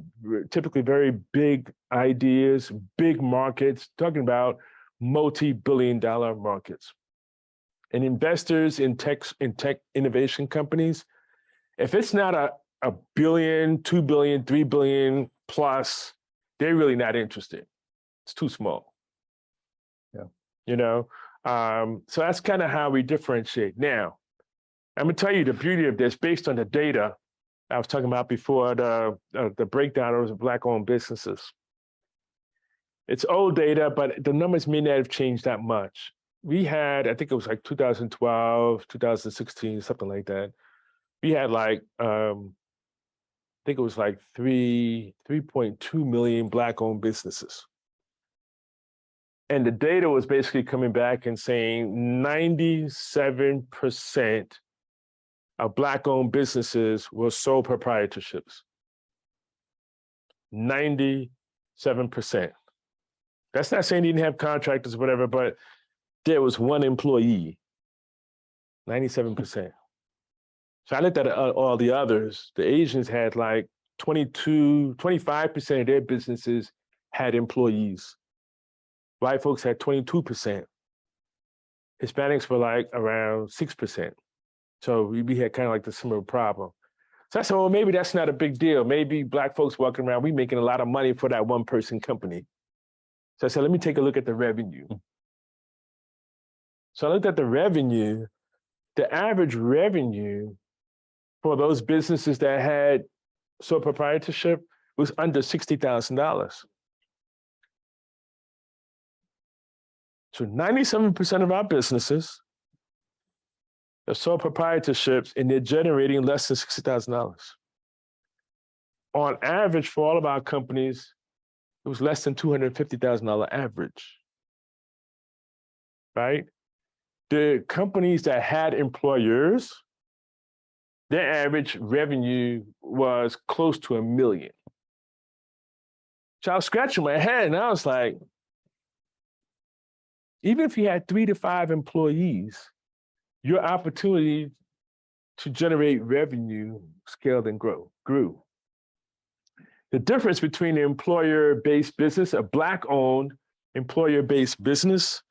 typically very big ideas, big markets, talking about multi-billion-dollar markets. And investors in tech innovation companies, if it's not a billion, 2 billion, 3 billion plus, they're really not interested. It's too small. Yeah. So that's kind of how we differentiate. Now, I'm gonna tell you the beauty of this based on the data. I was talking about before, the breakdown of Black-owned businesses. It's old data, but the numbers may not have changed that much. We had, I think it was like 2012, 2016, something like that. We had like, I think it was like 3.2 million Black-owned businesses. And the data was basically coming back and saying 97% of Black-owned businesses were sole proprietorships. 97%. That's not saying they didn't have contractors or whatever, but there was one employee, 97%. So I looked at all the others. The Asians had like 25% of their businesses had employees. White folks had 22%. Hispanics were like around 6%. So we had kind of like the similar problem. So I said, well, maybe that's not a big deal. Maybe Black folks walking around, we making a lot of money for that one person company. So I said, let me take a look at the revenue. So I looked at the revenue. The average revenue for those businesses that had sole proprietorship was under $60,000. So 97% of our businesses are sole proprietorships, and they're generating less than $60,000. On average, for all of our companies, it was less than $250,000 average, right? The companies that had employers, their average revenue was close to $1 million. So I was scratching my head, and I was like, even if you had 3 to 5 employees, your opportunity to generate revenue scaled and grew. The difference between an employer-based business, a Black-owned employer-based business,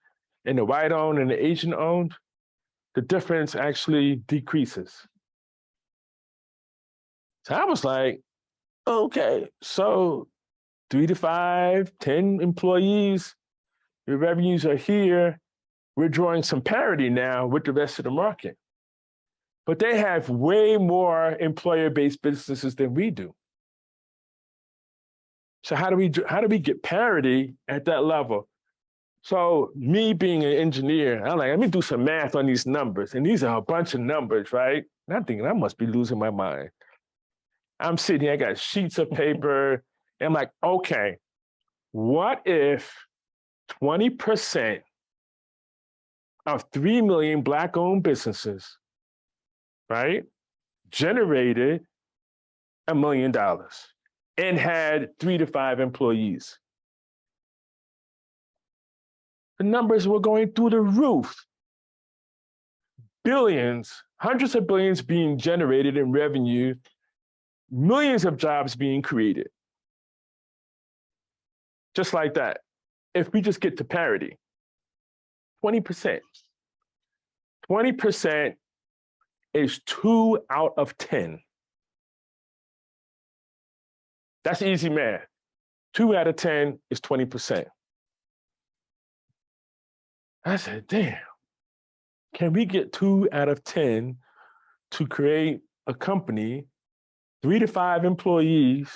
and the white-owned and the Asian-owned, the difference actually decreases. So I was like, okay, so 3 to 5, 10 employees, your revenues are here. We're drawing some parity now with the rest of the market. But they have way more employer-based businesses than we do. So how do we get parity at that level? So me being an engineer, I'm like, let me do some math on these numbers. And these are a bunch of numbers, right? And I'm thinking, I must be losing my mind. I'm sitting here, I got sheets of paper. And I'm like, okay, what if 20% of 3 million Black-owned businesses, right, generated $1 million and had 3 to 5 employees? The numbers were going through the roof. Billions, hundreds of billions being generated in revenue, millions of jobs being created. Just like that. If we just get to parity, 20%. 20% is 2 out of 10. That's easy math. 2 out of 10 is 20%. I said, damn, can we get 2 out of 10 to create a company, 3 to 5 employees,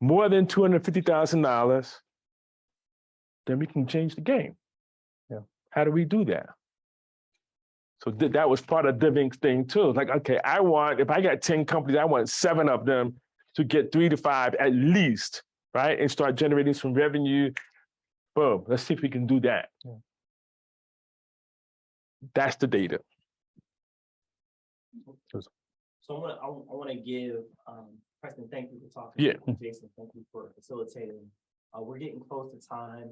more than $250,000, then we can change the game. Yeah. How do we do that? So that was part of DivInc's thing too. Like, okay, if I got 10 companies, I want 7 of them to get 3 to 5 at least, right? And start generating some revenue. Boom, let's see if we can do that. Yeah. That's the data. So I want to give Preston, thank you for talking. Yeah. Jason, thank you for facilitating. We're getting close to time.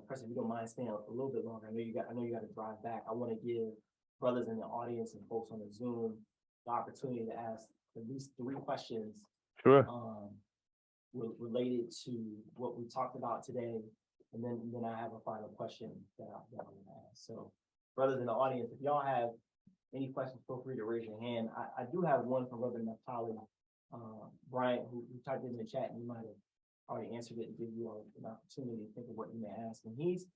Preston, if you don't mind staying a little bit longer, I know you got to drive back. I want to give brothers in the audience and folks on the Zoom the opportunity to ask at least 3 questions. Sure. Related to what we talked about today, and then I have a final question that I want to ask. So, brothers in the audience, if y'all have any questions, feel free to raise your hand. I do have one from Reverend Naftali Bryant, who typed it in the chat, and you might have already answered it and give you all an opportunity to think of what you may ask. And he's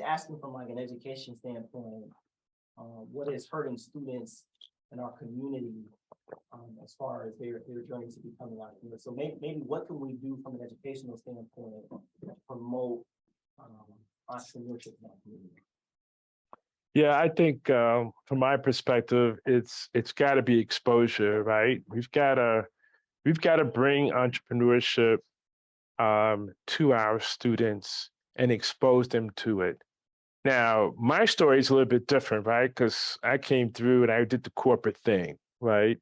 asking from like an education standpoint, what is hurting students in our community as far as their journey to becoming entrepreneurs. So maybe what can we do from an educational standpoint to promote entrepreneurship in that community? Yeah, I think from my perspective, it's got to be exposure, right? We've got to bring entrepreneurship to our students and expose them to it. Now, my story is a little bit different, right? Because I came through and I did the corporate thing, right?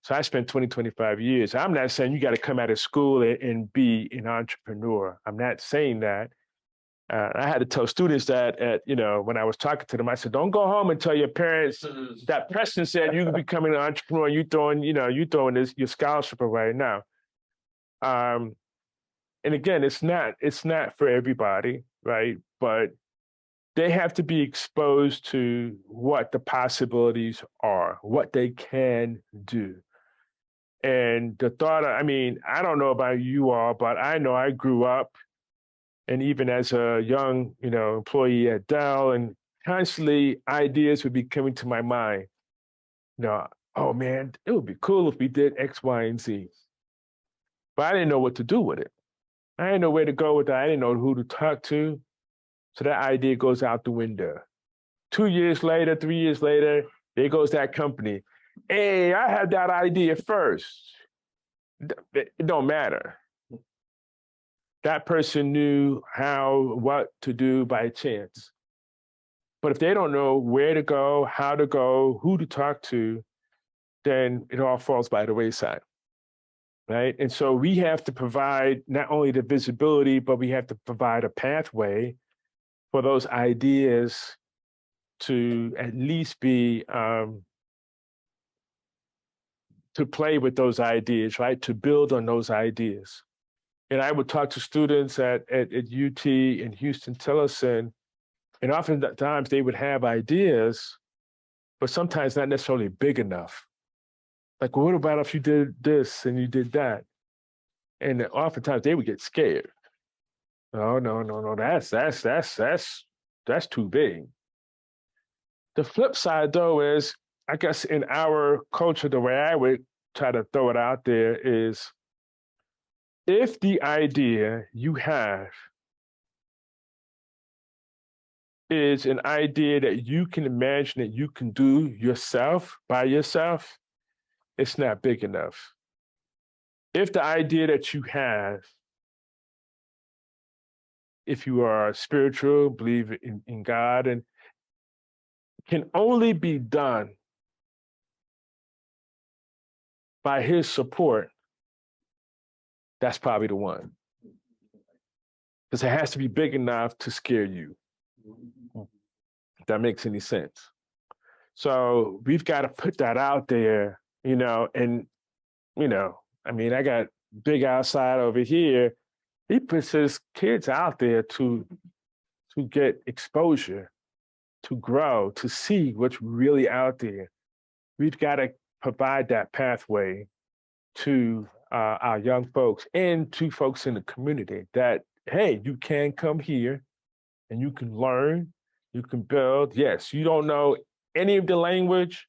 So I spent 25 years. I'm not saying you got to come out of school and be an entrepreneur. I'm not saying that. I had to tell students that when I was talking to them, I said, don't go home and tell your parents that Preston said you could becoming an entrepreneur. You throwing your scholarship away now. And again, it's not for everybody, right? But they have to be exposed to what the possibilities are, what they can do. And the thought, I don't know about you all, but I know I grew up, and even as a young, employee at Dell, and constantly ideas would be coming to my mind. Oh man, it would be cool if we did X, Y, and Z. But I didn't know what to do with it. I didn't know where to go with that. I didn't know who to talk to. So that idea goes out the window. 2 years later, 3 years later, there goes that company. Hey, I had that idea first. It don't matter. That person knew what to do by chance. But if they don't know where to go, how to go, who to talk to, then it all falls by the wayside, right? And so we have to provide not only the visibility, but we have to provide a pathway for those ideas to at least be, to play with those ideas, right? To build on those ideas. And I would talk to students at UT in Houston-Tillotson, and oftentimes they would have ideas, but sometimes not necessarily big enough. Like, well, what about if you did this and you did that? And oftentimes they would get scared. No, that's too big. The flip side, though, is I guess in our culture, the way I would try to throw it out there is, if the idea you have is an idea that you can imagine that you can do yourself, by yourself, it's not big enough. If the idea that you have, if you are spiritual, believe in God, and can only be done by His support, that's probably the one. Because it has to be big enough to scare you. If that makes any sense. So we've got to put that out there, and, I got Big Outside over here. He puts his kids out there to get exposure, to grow, to see what's really out there. We've got to provide that pathway to our young folks and to folks in the community that, hey, you can come here and you can learn, you can build. Yes, you don't know any of the language,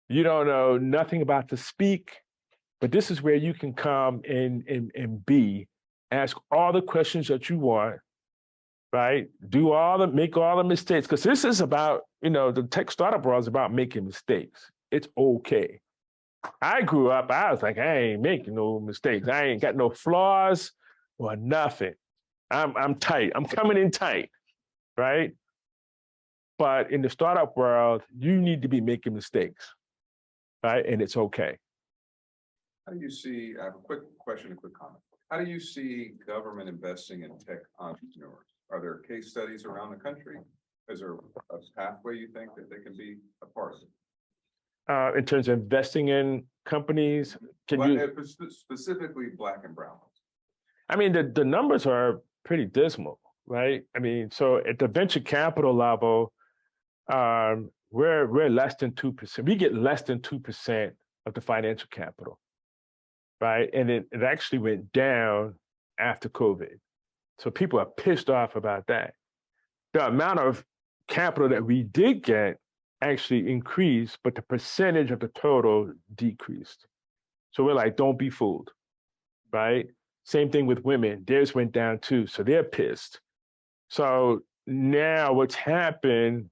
you don't know nothing about the speak, but this is where you can come and be, ask all the questions that you want, right? Make all the mistakes, because this is about, the tech startup world is about making mistakes. It's okay. I grew up, I was like, I ain't making no mistakes. I ain't got no flaws or nothing. I'm tight. I'm coming in tight, right? But in the startup world, you need to be making mistakes, right? And it's okay. How do you see, I have a quick question, a quick comment. How do you see government investing in tech entrepreneurs? Are there case studies around the country? Is there a pathway you think that they can be a part of? In terms of investing in companies, specifically Black and brown ones? I mean, the numbers are pretty dismal, right? I mean, so at the venture capital level, we're less than 2%. We get less than 2% of the financial capital, right? And it actually went down after COVID. So people are pissed off about that. The amount of capital that we did get actually increased, but the percentage of the total decreased. So we're like, don't be fooled, right? Same thing with women. Theirs went down too, so they're pissed. So now what's happened,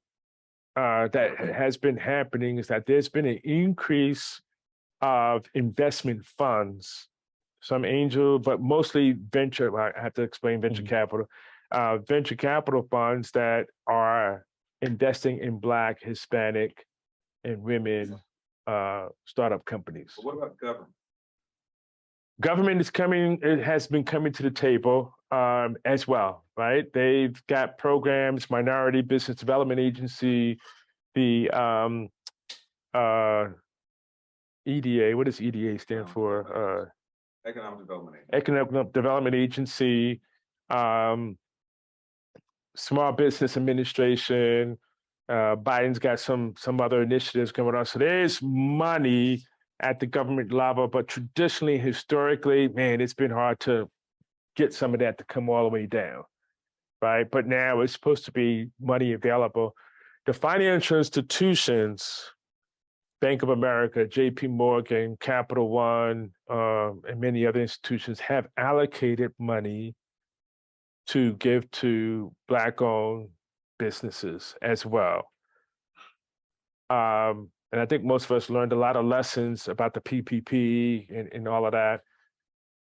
that has been happening, is that there's been an increase of investment funds, some angel, but mostly venture. Well, I have to explain venture capital. Venture capital funds that are investing in Black, Hispanic, and women startup companies. But what about government? Government is coming, it has been coming to the table as well, right? They've got programs, Minority Business Development Agency, the EDA, what does EDA stand for? Economic Development Agency. Economic Development Agency, Small Business Administration. Biden's got some other initiatives going on. So there's money at the government level, but traditionally, historically, man, it's been hard to get some of that to come all the way down, right? But now it's supposed to be money available. The financial institutions, Bank of America, JP Morgan, Capital One, and many other institutions have allocated money to give to Black-owned businesses as well. And I think most of us learned a lot of lessons about the PPP and all of that.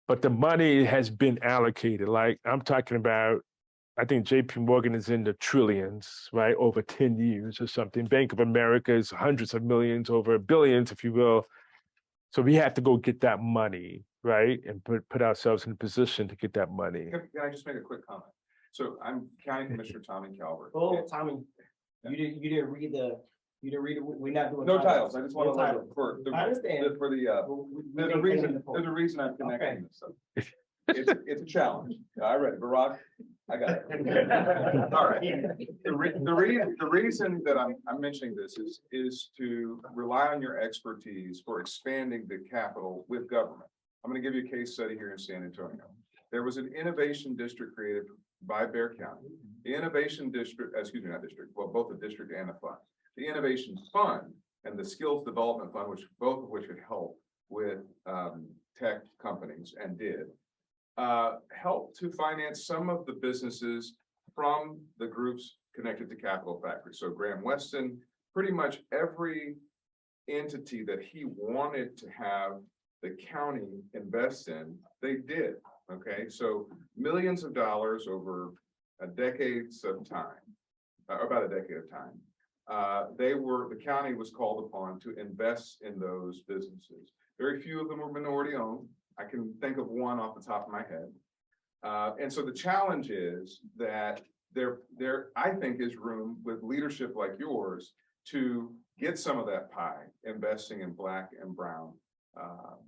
But the money has been allocated. Like I'm talking about, I think JP Morgan is in the trillions, right? Over 10 years or something. Bank of America is hundreds of millions, over billions, if you will. So we have to go get that money, right? And put ourselves in a position to get that money. Can I just make a quick comment? So I'm County Commissioner Tommy Calvert. Oh, Tommy, you didn't read the. You didn't read it. We're not doing No titles. I just want to let it for the. I understand. For the there's a reason I'm connecting this stuff. It's a challenge. I read it. Barack, I got it. All right. The reason that I'm mentioning this is to rely on your expertise for expanding the capital with government. I'm going to give you a case study here in San Antonio. There was an innovation district created by Bexar County. The innovation district, excuse me, not district, well, both the district and the fund. The Innovation Fund and the Skills Development Fund, which both of which could help with tech companies and did, help to finance some of the businesses from the groups connected to Capital Factory. So Graham Weston, pretty much every entity that he wanted to have the county invest in, they did. Okay, so millions of dollars over decades of time, about a decade of time. The county was called upon to invest in those businesses. Very few of them were minority owned. I can think of one off the top of my head. And so the challenge is that there, I think, is room with leadership like yours to get some of that pie, investing in Black and brown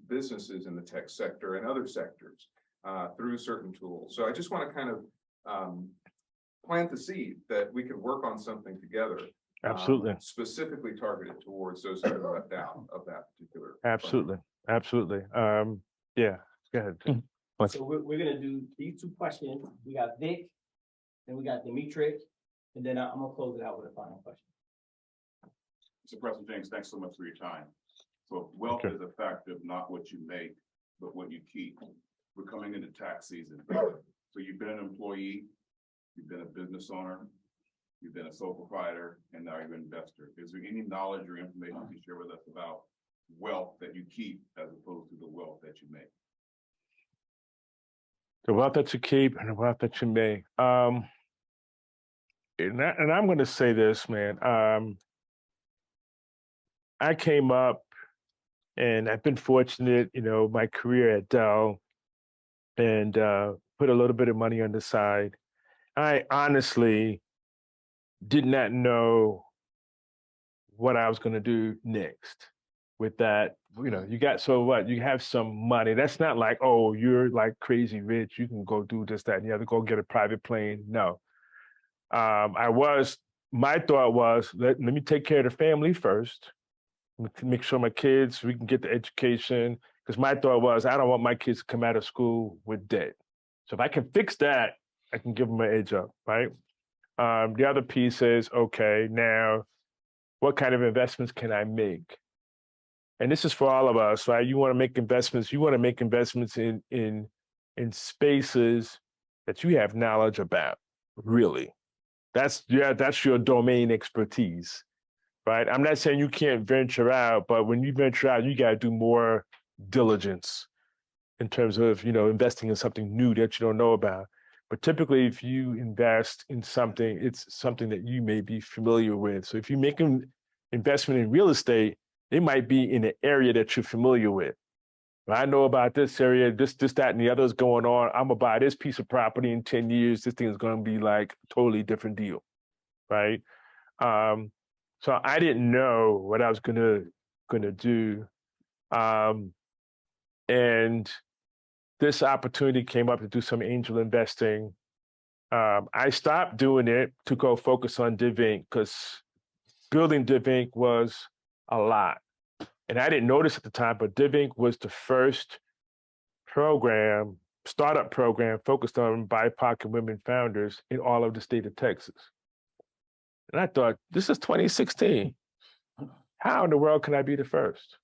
businesses in the tech sector and other sectors through certain tools. So I just want to kind of plant the seed that we can work on something together. Absolutely. Specifically targeted towards those that are left out of that particular. Absolutely. Absolutely. Yeah, go ahead. So we're gonna do these two questions. We got Vic, then we got Dimitri, and then I'm gonna close it out with a final question. So Preston James, thanks so much for your time. So wealth is a fact of not what you make, but what you keep. We're coming into tax season. So you've been an employee, you've been a business owner, you've been a sole proprietor, and now you're an investor. Is there any knowledge or information you can share with us about wealth that you keep as opposed to the wealth that you make? The wealth that you keep and the wealth that you make. And I'm going to say this, man. I came up and I've been fortunate, my career at Dell, and put a little bit of money on the side. I honestly did not know what I was going to do next with that. You got, so what, you have some money. That's not like, oh, you're like crazy rich, you can go do this, that, and the other, go get a private plane. No. My thought was, let me take care of the family first, make sure my kids, we can get the education. Because my thought was, I don't want my kids to come out of school with debt. So if I can fix that, I can give them an edge up, right? The other piece is, okay, now what kind of investments can I make? And this is for all of us, right? You want to make investments. You want to make investments in spaces that you have knowledge about, really. That's your domain expertise, right? I'm not saying you can't venture out, but when you venture out, you got to do more diligence in terms of, investing in something new that you don't know about. But typically, if you invest in something, it's something that you may be familiar with. So if you make an investment in real estate, it might be in an area that you're familiar with. I know about this area, this, that, and the other is going on. I'm gonna buy this piece of property in 10 years. This thing is gonna be like a totally different deal, right? So I didn't know what I was gonna do. And this opportunity came up to do some angel investing. I stopped doing it to go focus on DivInc because building DivInc was a lot. And I didn't notice at the time, but DivInc was the first startup program focused on BIPOC and women founders in all of the state of Texas. And I thought, this is 2016. How in the world can I be the first?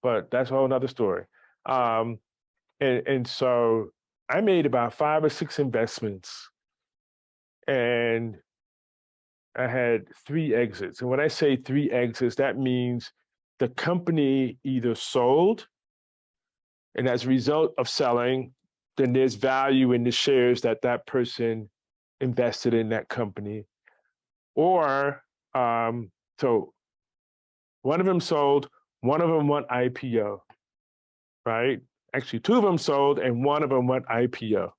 But that's a whole nother story. And so I made about 5 or 6 investments, and I had 3 exits. And when I say 3 exits, that means the company either sold, and as a result of selling, then there's value in the shares that that person invested in that company. Or, so one of them sold, one of them went IPO, right? Actually, 2 of them sold and one of them went IPO.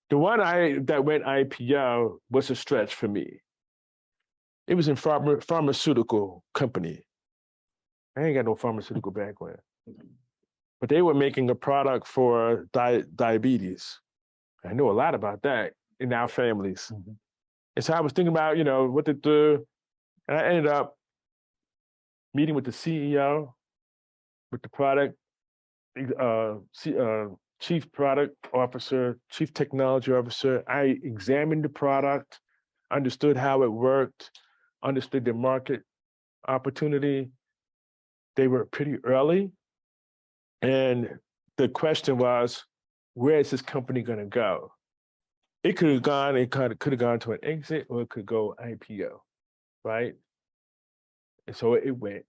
The one that went IPO was a stretch for me. It was in pharmaceutical company. I ain't got no pharmaceutical background. But they were making a product for diabetes. I know a lot about that in our families. Mm-hmm. And so I was thinking about, what to do. And I ended up meeting with the CEO, with the product, chief product officer, chief technology officer. I examined the product, understood how it worked, understood the market opportunity. They were pretty early. And the question was, where is this company going to go? It could have gone to an exit, or it could go IPO, right? And so it went.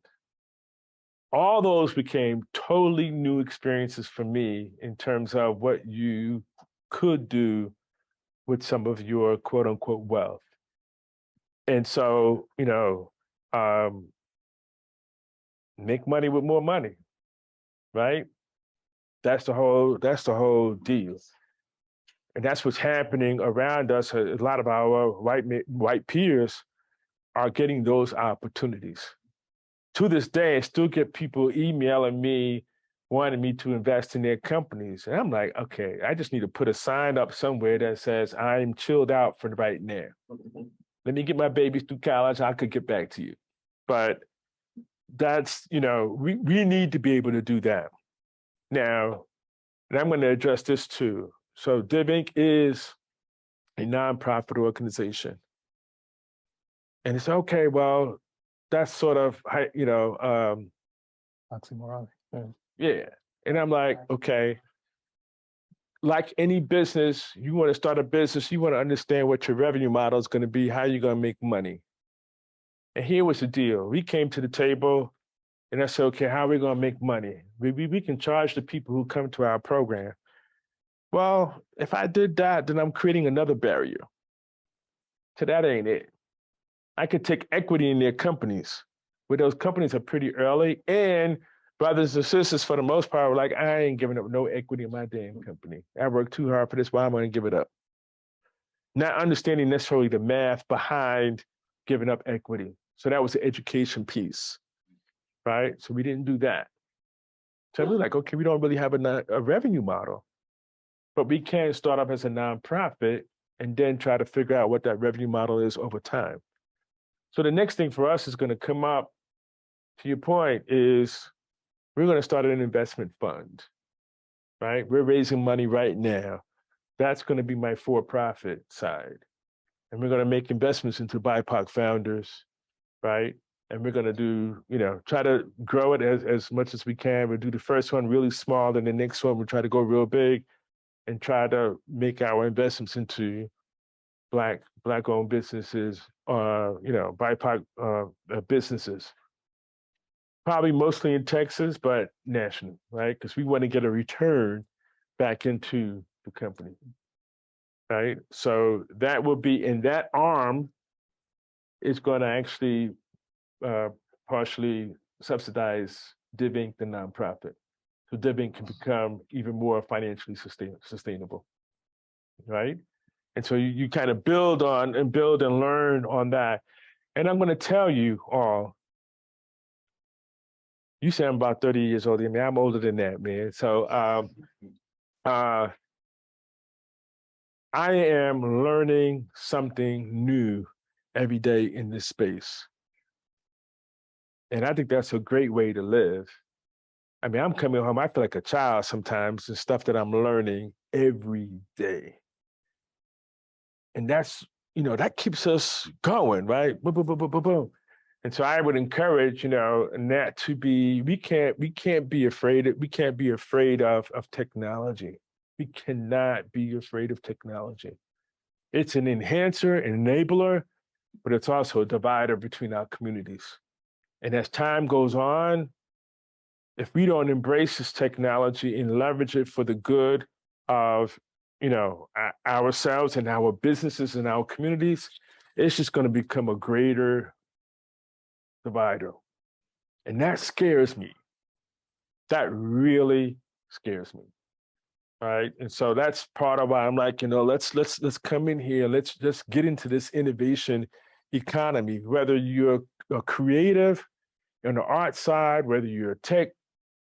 All those became totally new experiences for me in terms of what you could do with some of your quote unquote wealth. And so, make money with more money, right? That's the whole deal. And that's what's happening around us. A lot of our white peers are getting those opportunities. To this day, I still get people emailing me, wanting me to invest in their companies. And I'm like, okay, I just need to put a sign up somewhere that says, I'm chilled out for right now. Let me get my babies through college. I could get back to you. But that's, we need to be able to do that. Now, and I'm going to address this too. So DivInc is a nonprofit organization. And it's okay, well, that's sort of, oxymoron. Yeah. And I'm like, okay, like any business, you want to start a business, you want to understand what your revenue model is going to be, how you're going to make money. And here was the deal. We came to the table and I said, okay, how are we going to make money? We can charge the people who come to our program. Well, if I did that, then I'm creating another barrier. So that ain't it. I could take equity in their companies, where those companies are pretty early, and brothers and sisters, for the most part, were like, I ain't giving up no equity in my damn company. I worked too hard for this. Why am I going to give it up? Not understanding necessarily the math behind giving up equity. So that was the education piece, right? So we didn't do that. So we were like, okay, we don't really have a revenue model, but we can start up as a nonprofit and then try to figure out what that revenue model is over time. So the next thing for us is going to come up, to your point, is we're going to start an investment fund, right? We're raising money right now. That's going to be my for-profit side. And we're going to make investments into BIPOC founders, right? And we're going to do, try to grow it as much as we can. We'll do the first one really small, and the next one we'll try to go real big and try to make our investments into Black-owned businesses, BIPOC businesses. Probably mostly in Texas, but national, right? Because we want to get a return back into the company, right? So that will be, in that arm is going to actually partially subsidize DivInc, the nonprofit. So DivInc can become even more financially sustainable, right? And so you kind of build and learn on that. And I'm going to tell you all, you say I'm about 30 years older than me. I'm older than that, man. So I am learning something new every day in this space. And I think that's a great way to live. I mean, I'm coming home, I feel like a child sometimes, and stuff that I'm learning every day. And that's, that keeps us going, right? Boom, boom, boom, boom, boom, boom. And so I would encourage, Nat, to be, we can't be afraid of technology. We cannot be afraid of technology. It's an enhancer, an enabler, but it's also a divider between our communities. And as time goes on, if we don't embrace this technology and leverage it for the good of, ourselves and our businesses and our communities, it's just going to become a greater divider. And that scares me. That really scares me. Right. And so that's part of why I'm like, let's come in here. Let's just get into this innovation economy, whether you're a creative on the art side, whether you're a tech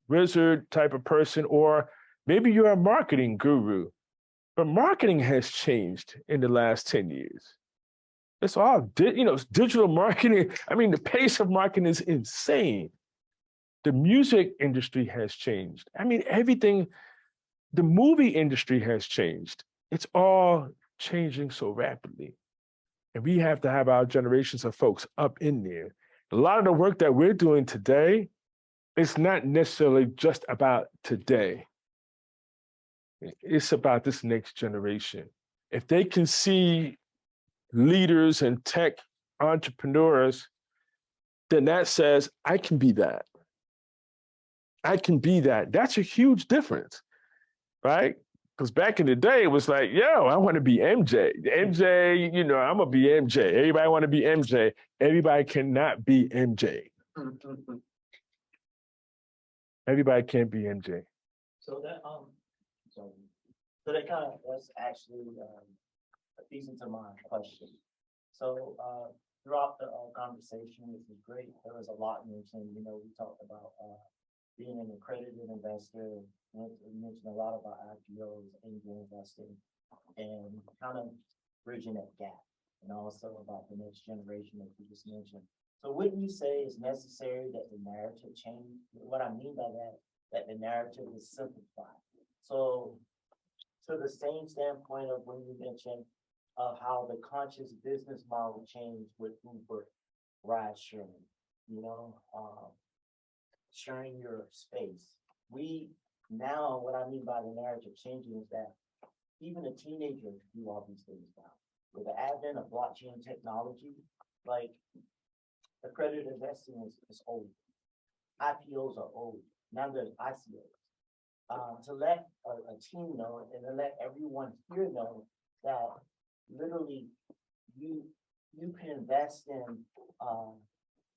wizard type of person, or maybe you're a marketing guru. But marketing has changed in the last 10 years. It's all, digital marketing. I mean, the pace of marketing is insane. The music industry has changed. I mean, everything, the movie industry has changed. It's all changing so rapidly. And we have to have our generations of folks up in there. A lot of the work that we're doing today, it's not necessarily just about today. It's about this next generation. If they can see leaders and tech entrepreneurs, then that says, I can be that. I can be that. That's a huge difference, right? Because back in the day, it was like, yo, I want to be MJ. MJ, I'm going to be MJ. Everybody want to be MJ. Everybody cannot be MJ. Everybody can't be MJ. So that kind of, that's actually feeds into my question. So throughout the conversation, which was great, there was a lot mentioned. We talked about being an accredited investor. We mentioned a lot about IPOs, angel investing, and kind of bridging that gap, and also about the next generation that you just mentioned. So wouldn't you say it's necessary that the narrative change? What I mean by that the narrative is simplified. So to the same standpoint of when you mentioned of how the conscious business model changed with Uber ride sharing, sharing your space. Now, what I mean by the narrative changing is that even a teenager can do all these things now. With the advent of blockchain technology, like accredited investing is old. IPOs are old. Now there's ICOs. To let a team know and to let everyone here know that literally you can invest in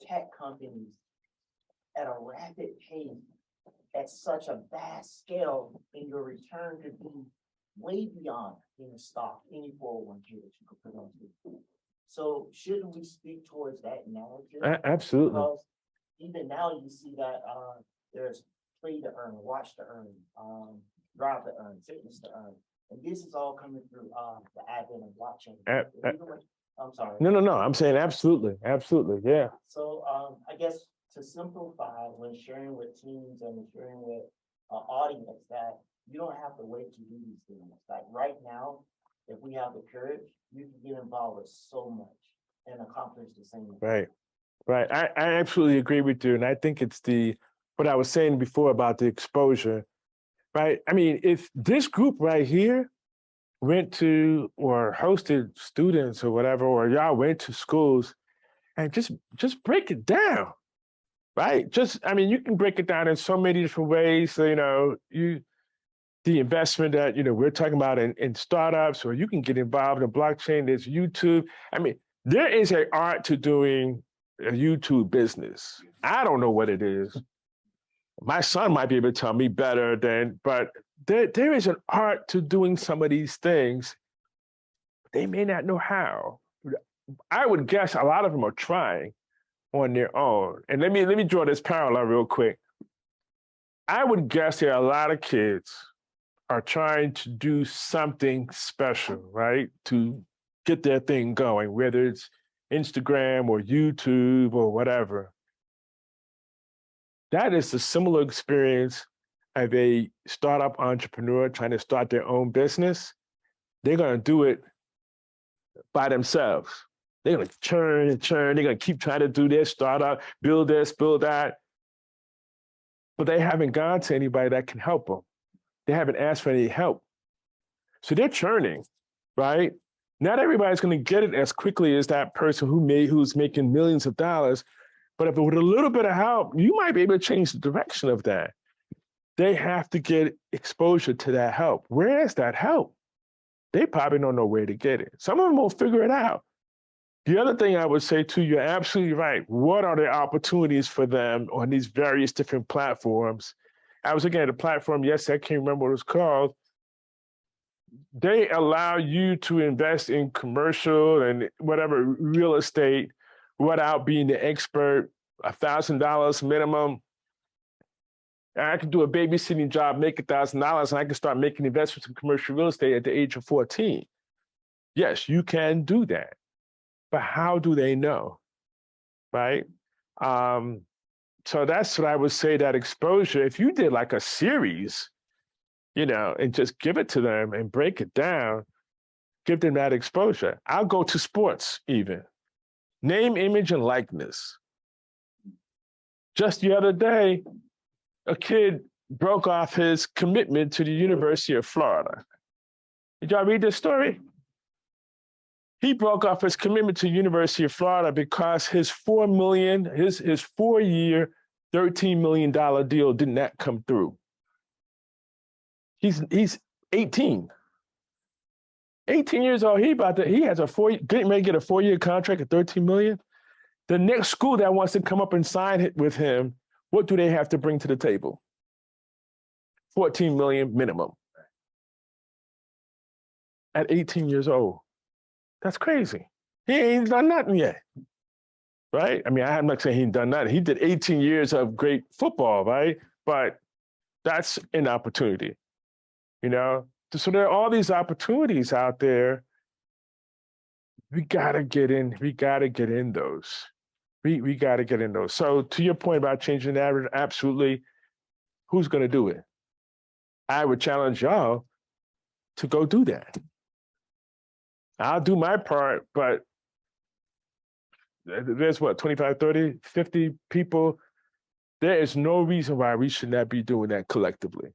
tech companies at a rapid pace at such a vast scale, and your return could be way beyond any stock, any 401k that you could put onto. So shouldn't we speak towards that narrative? Absolutely. Because even now you see that there's play to earn, watch to earn, drive to earn, fitness to earn. And this is all coming through the advent of blockchain. I'm sorry. No. I'm saying absolutely. Absolutely. Yeah. So I guess to simplify, when sharing with teams and sharing with audience, that you don't have to wait to do these things. Like right now, if we have the courage, you can get involved with so much and accomplish the same thing. Right. Right. I absolutely agree with you. And I think it's what I was saying before about the exposure, right? I mean, if this group right here went to or hosted students or whatever, or y'all went to schools and just break it down, right? I mean, you can break it down in so many different ways. So, the investment that, we're talking about in startups, or you can get involved in blockchain, there's YouTube. I mean, there is an art to doing a YouTube business. I don't know what it is. My son might be able to tell me better but there is an art to doing some of these things. They may not know how. I would guess a lot of them are trying on their own. And let me draw this parallel real quick. I would guess there are a lot of kids are trying to do something special, right? To get their thing going, whether it's Instagram or YouTube or whatever. That is a similar experience of a startup entrepreneur trying to start their own business. They're going to do it by themselves. They're going to churn and churn. They're going to keep trying to do this startup, build this, build that. But they haven't gone to anybody that can help them. They haven't asked for any help. So they're churning, right? Not everybody's going to get it as quickly as that person who's making millions of dollars. But if with a little bit of help, you might be able to change the direction of that. They have to get exposure to that help. Where is that help? They probably don't know where to get it. Some of them will figure it out. The other thing I would say too, you're absolutely right. What are the opportunities for them on these various different platforms? I was looking at a platform yesterday, I can't remember what it was called. They allow you to invest in commercial and whatever real estate without being the expert, $1,000 minimum. And I could do a babysitting job, make $1,000, and I can start making investments in commercial real estate at the age of 14. Yes, you can do that. But how do they know, right? So that's what I would say, that exposure. If you did like a series, and just give it to them and break it down, give them that exposure. I'll go to sports even. Name, image, and likeness. Just the other day, a kid broke off his commitment to the University of Florida. Did y'all read this story? He broke off his commitment to the University of Florida because his his 4-year, $13 million deal did not come through. He's 18. 18 years old. He has getting ready to get a 4-year contract at $13 million. The next school that wants to come up and sign it with him, what do they have to bring to the table? $14 million minimum. At 18 years old. That's crazy. He ain't done nothing yet. Right? I mean, I'm not saying he ain't done nothing. He did 18 years of great football, right? But that's an opportunity. So there are all these opportunities out there. We gotta get in. We gotta get in those. We gotta get in those. So to your point about changing the narrative, absolutely. Who's gonna do it? I would challenge y'all to go do that. I'll do my part, but there's 25, 30, 50 people. There is no reason why we should not be doing that collectively.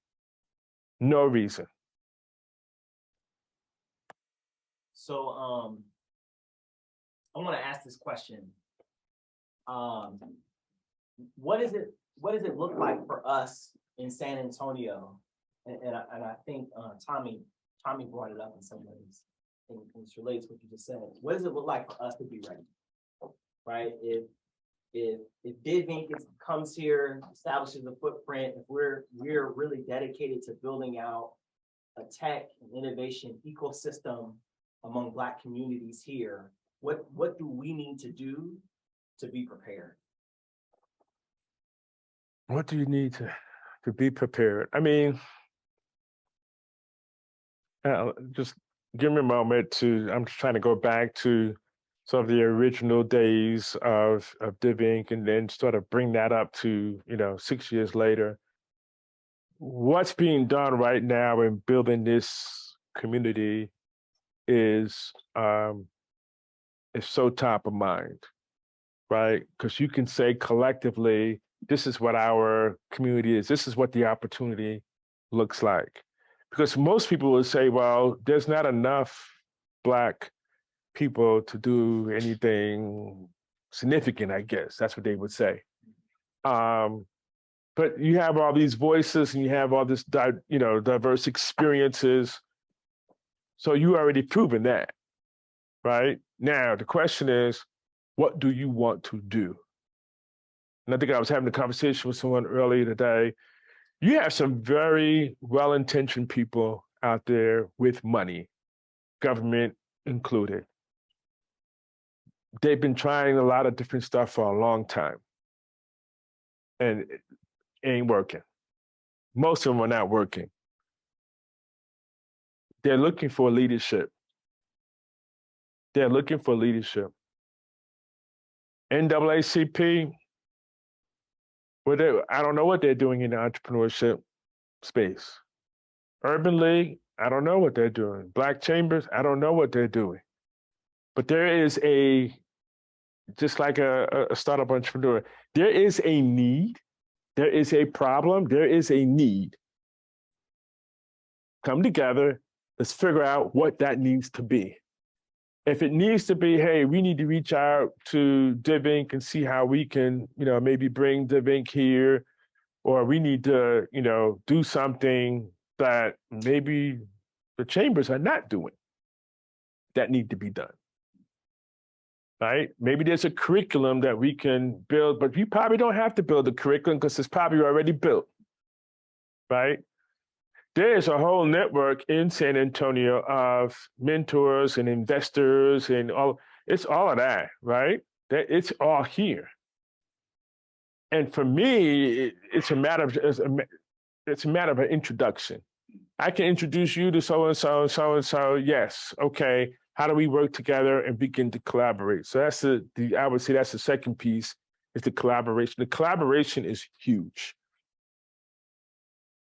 No reason. So I want to ask this question. What does it look like for us in San Antonio? And I think Tommy brought it up in some ways, and which relates to what you just said. What does it look like for us to be ready? Right? If DivInc comes here, establishes a footprint, if we're really dedicated to building out a tech and innovation ecosystem among Black communities here, what do we need to do to be prepared? What do you need to be prepared? I mean, just give me a moment I'm trying to go back to some of the original days of DivInc and then sort of bring that up to, 6 years later. What's being done right now in building this community is so top of mind. right? Because you can say collectively, this is what our community is. This is what the opportunity looks like. Because most people will say, well, there's not enough Black people to do anything significant, I guess. That's what they would say. But you have all these voices and you have all this, diverse experiences. So you already proven that, right? Now, the question is, what do you want to do? And I think I was having a conversation with someone earlier today. You have some very well-intentioned people out there with money, government included. They've been trying a lot of different stuff for a long time. And it ain't working. Most of them are not working. They're looking for leadership. They're looking for leadership. NAACP, I don't know what they're doing in the entrepreneurship space. Urban League, I don't know what they're doing. Black Chambers, I don't know what they're doing. But there is just like a startup entrepreneur, there is a need, there is a problem, there is a need. Come together, let's figure out what that needs to be. If it needs to be, hey, we need to reach out to DivInc and see how we can, maybe bring DivInc here, or we need to, do something that maybe the chambers are not doing that need to be done. Right? Maybe there's a curriculum that we can build, but you probably don't have to build a curriculum because it's probably already built. Right? There's a whole network in San Antonio of mentors and investors and it's all of that, right? It's all here. And for me, it's a matter of an introduction. I can introduce you to so-and-so and so-and-so. Yes, okay. How do we work together and begin to collaborate? So that's I would say that's the second piece, is the collaboration. The collaboration is huge.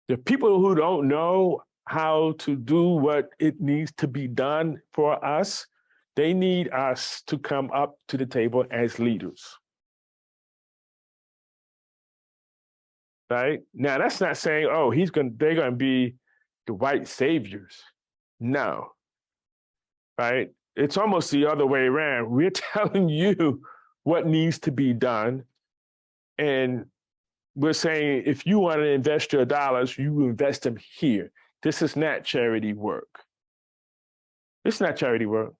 The people who don't know how to do what it needs to be done for us, they need us to come up to the table as leaders. Right? Now, that's not saying, oh, they're going to be the white saviors. No. Right? It's almost the other way around. We're telling you what needs to be done. And we're saying, if you want to invest your dollars, you invest them here. This is not charity work. It's not charity work.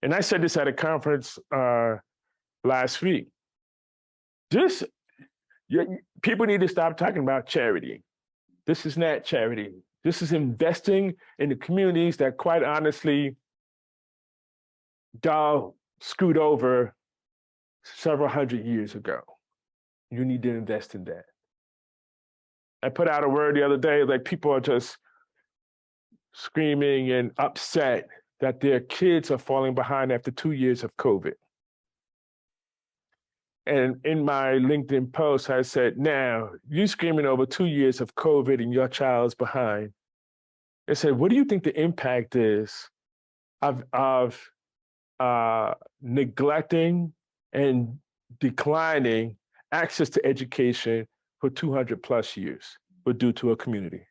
And I said this at a conference last week. People need to stop talking about charity. This is not charity. This is investing in the communities that, quite honestly, y'all screwed over several hundred years ago. You need to invest in that. I put out a word the other day, like people are just screaming and upset that their kids are falling behind after 2 years of COVID. And in my LinkedIn post, I said, now, you screaming over 2 years of COVID and your child's behind. I said, what do you think the impact is of neglecting and declining access to education for 200 plus years would do to a community?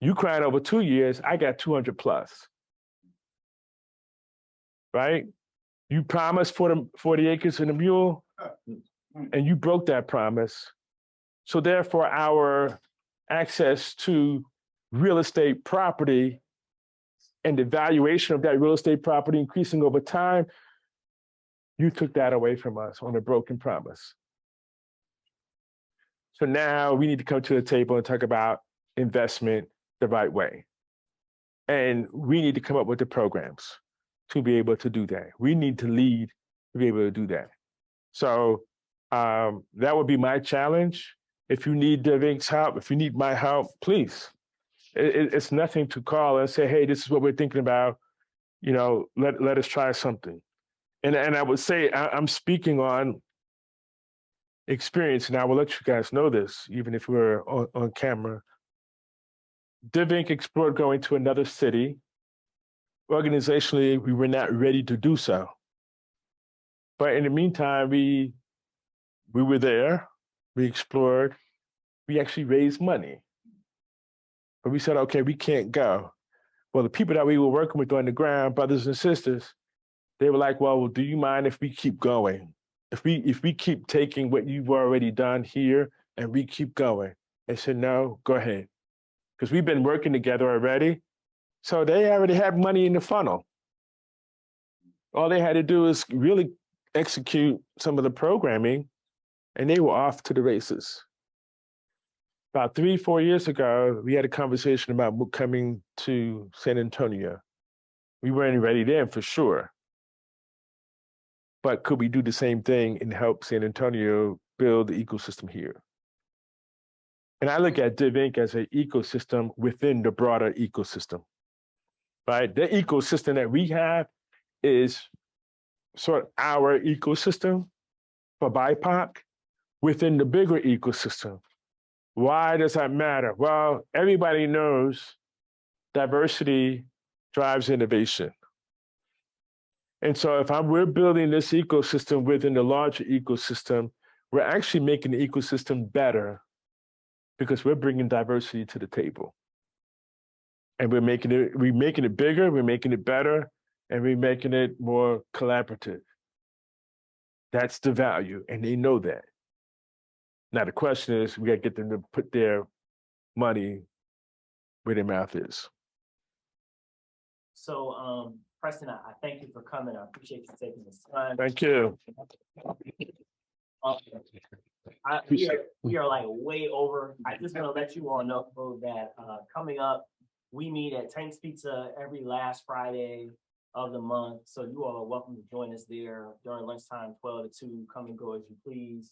You crying over 2 years, I got 200 plus. Right? You promised 40 acres and a mule, and you broke that promise. So therefore, our access to real estate property and the valuation of that real estate property increasing over time, you took that away from us on a broken promise. So now we need to come to the table and talk about investment the right way. And we need to come up with the programs to be able to do that. We need to lead to be able to do that. So that would be my challenge. If you need DivInc's help, if you need my help, please. It's nothing to call and say, hey, this is what we're thinking about. Let us try something. And I would say I'm speaking on experience, and I will let you guys know this, even if we're on camera. DivInc explored going to another city. Organizationally, we were not ready to do so. But in the meantime, we were there, we explored, we actually raised money. But we said, okay, we can't go. Well, the people that we were working with on the ground, brothers and sisters, they were like, well, do you mind if we keep going? If we keep taking what you've already done here and we keep going? They said, no, go ahead. Because we've been working together already. So they already had money in the funnel. All they had to do is really execute some of the programming, and they were off to the races. About 3-4 years ago, we had a conversation about coming to San Antonio. We weren't ready then for sure. But could we do the same thing and help San Antonio build the ecosystem here? And I look at DivInc as an ecosystem within the broader ecosystem, right? The ecosystem that we have is sort of our ecosystem for BIPOC within the bigger ecosystem. Why does that matter? Well, everybody knows diversity drives innovation. And so if we're building this ecosystem within the larger ecosystem, we're actually making the ecosystem better because we're bringing diversity to the table. And we're making it bigger, we're making it better, and we're making it more collaborative. That's the value, and they know that. Now the question is, we got to get them to put their money where their mouth is. So, Preston, I thank you for coming. I appreciate you taking this time. Thank you. We are like way over. I just want to let you all know that coming up, we meet at Tank's Pizza every last Friday of the month. So you all are welcome to join us there during lunchtime, 12 to 2. Come and go as you please.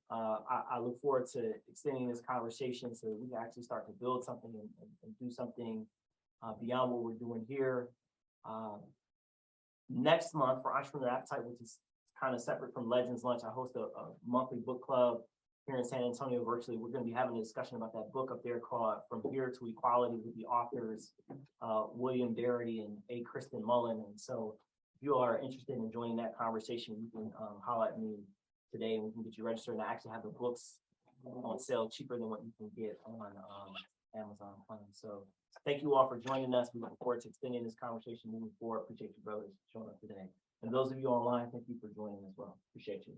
I look forward to extending this conversation so that we can actually start to build something and do something beyond what we're doing here. Next month for Entrepreneurial Appetite, which is kind of separate from Legends Lunch, I host a monthly book club here in San Antonio virtually. We're going to be having a discussion about that book up there called From Here to Equality with the authors William Darity and A. Kristen Mullen. And so if you are interested in joining that conversation, you can holler at me today and we can get you registered. And I actually have the books on sale cheaper than what you can get on Amazon Prime. So thank you all for joining us. We look forward to extending this conversation moving forward. Appreciate you brothers showing up today. And those of you online, thank you for joining as well. Appreciate you.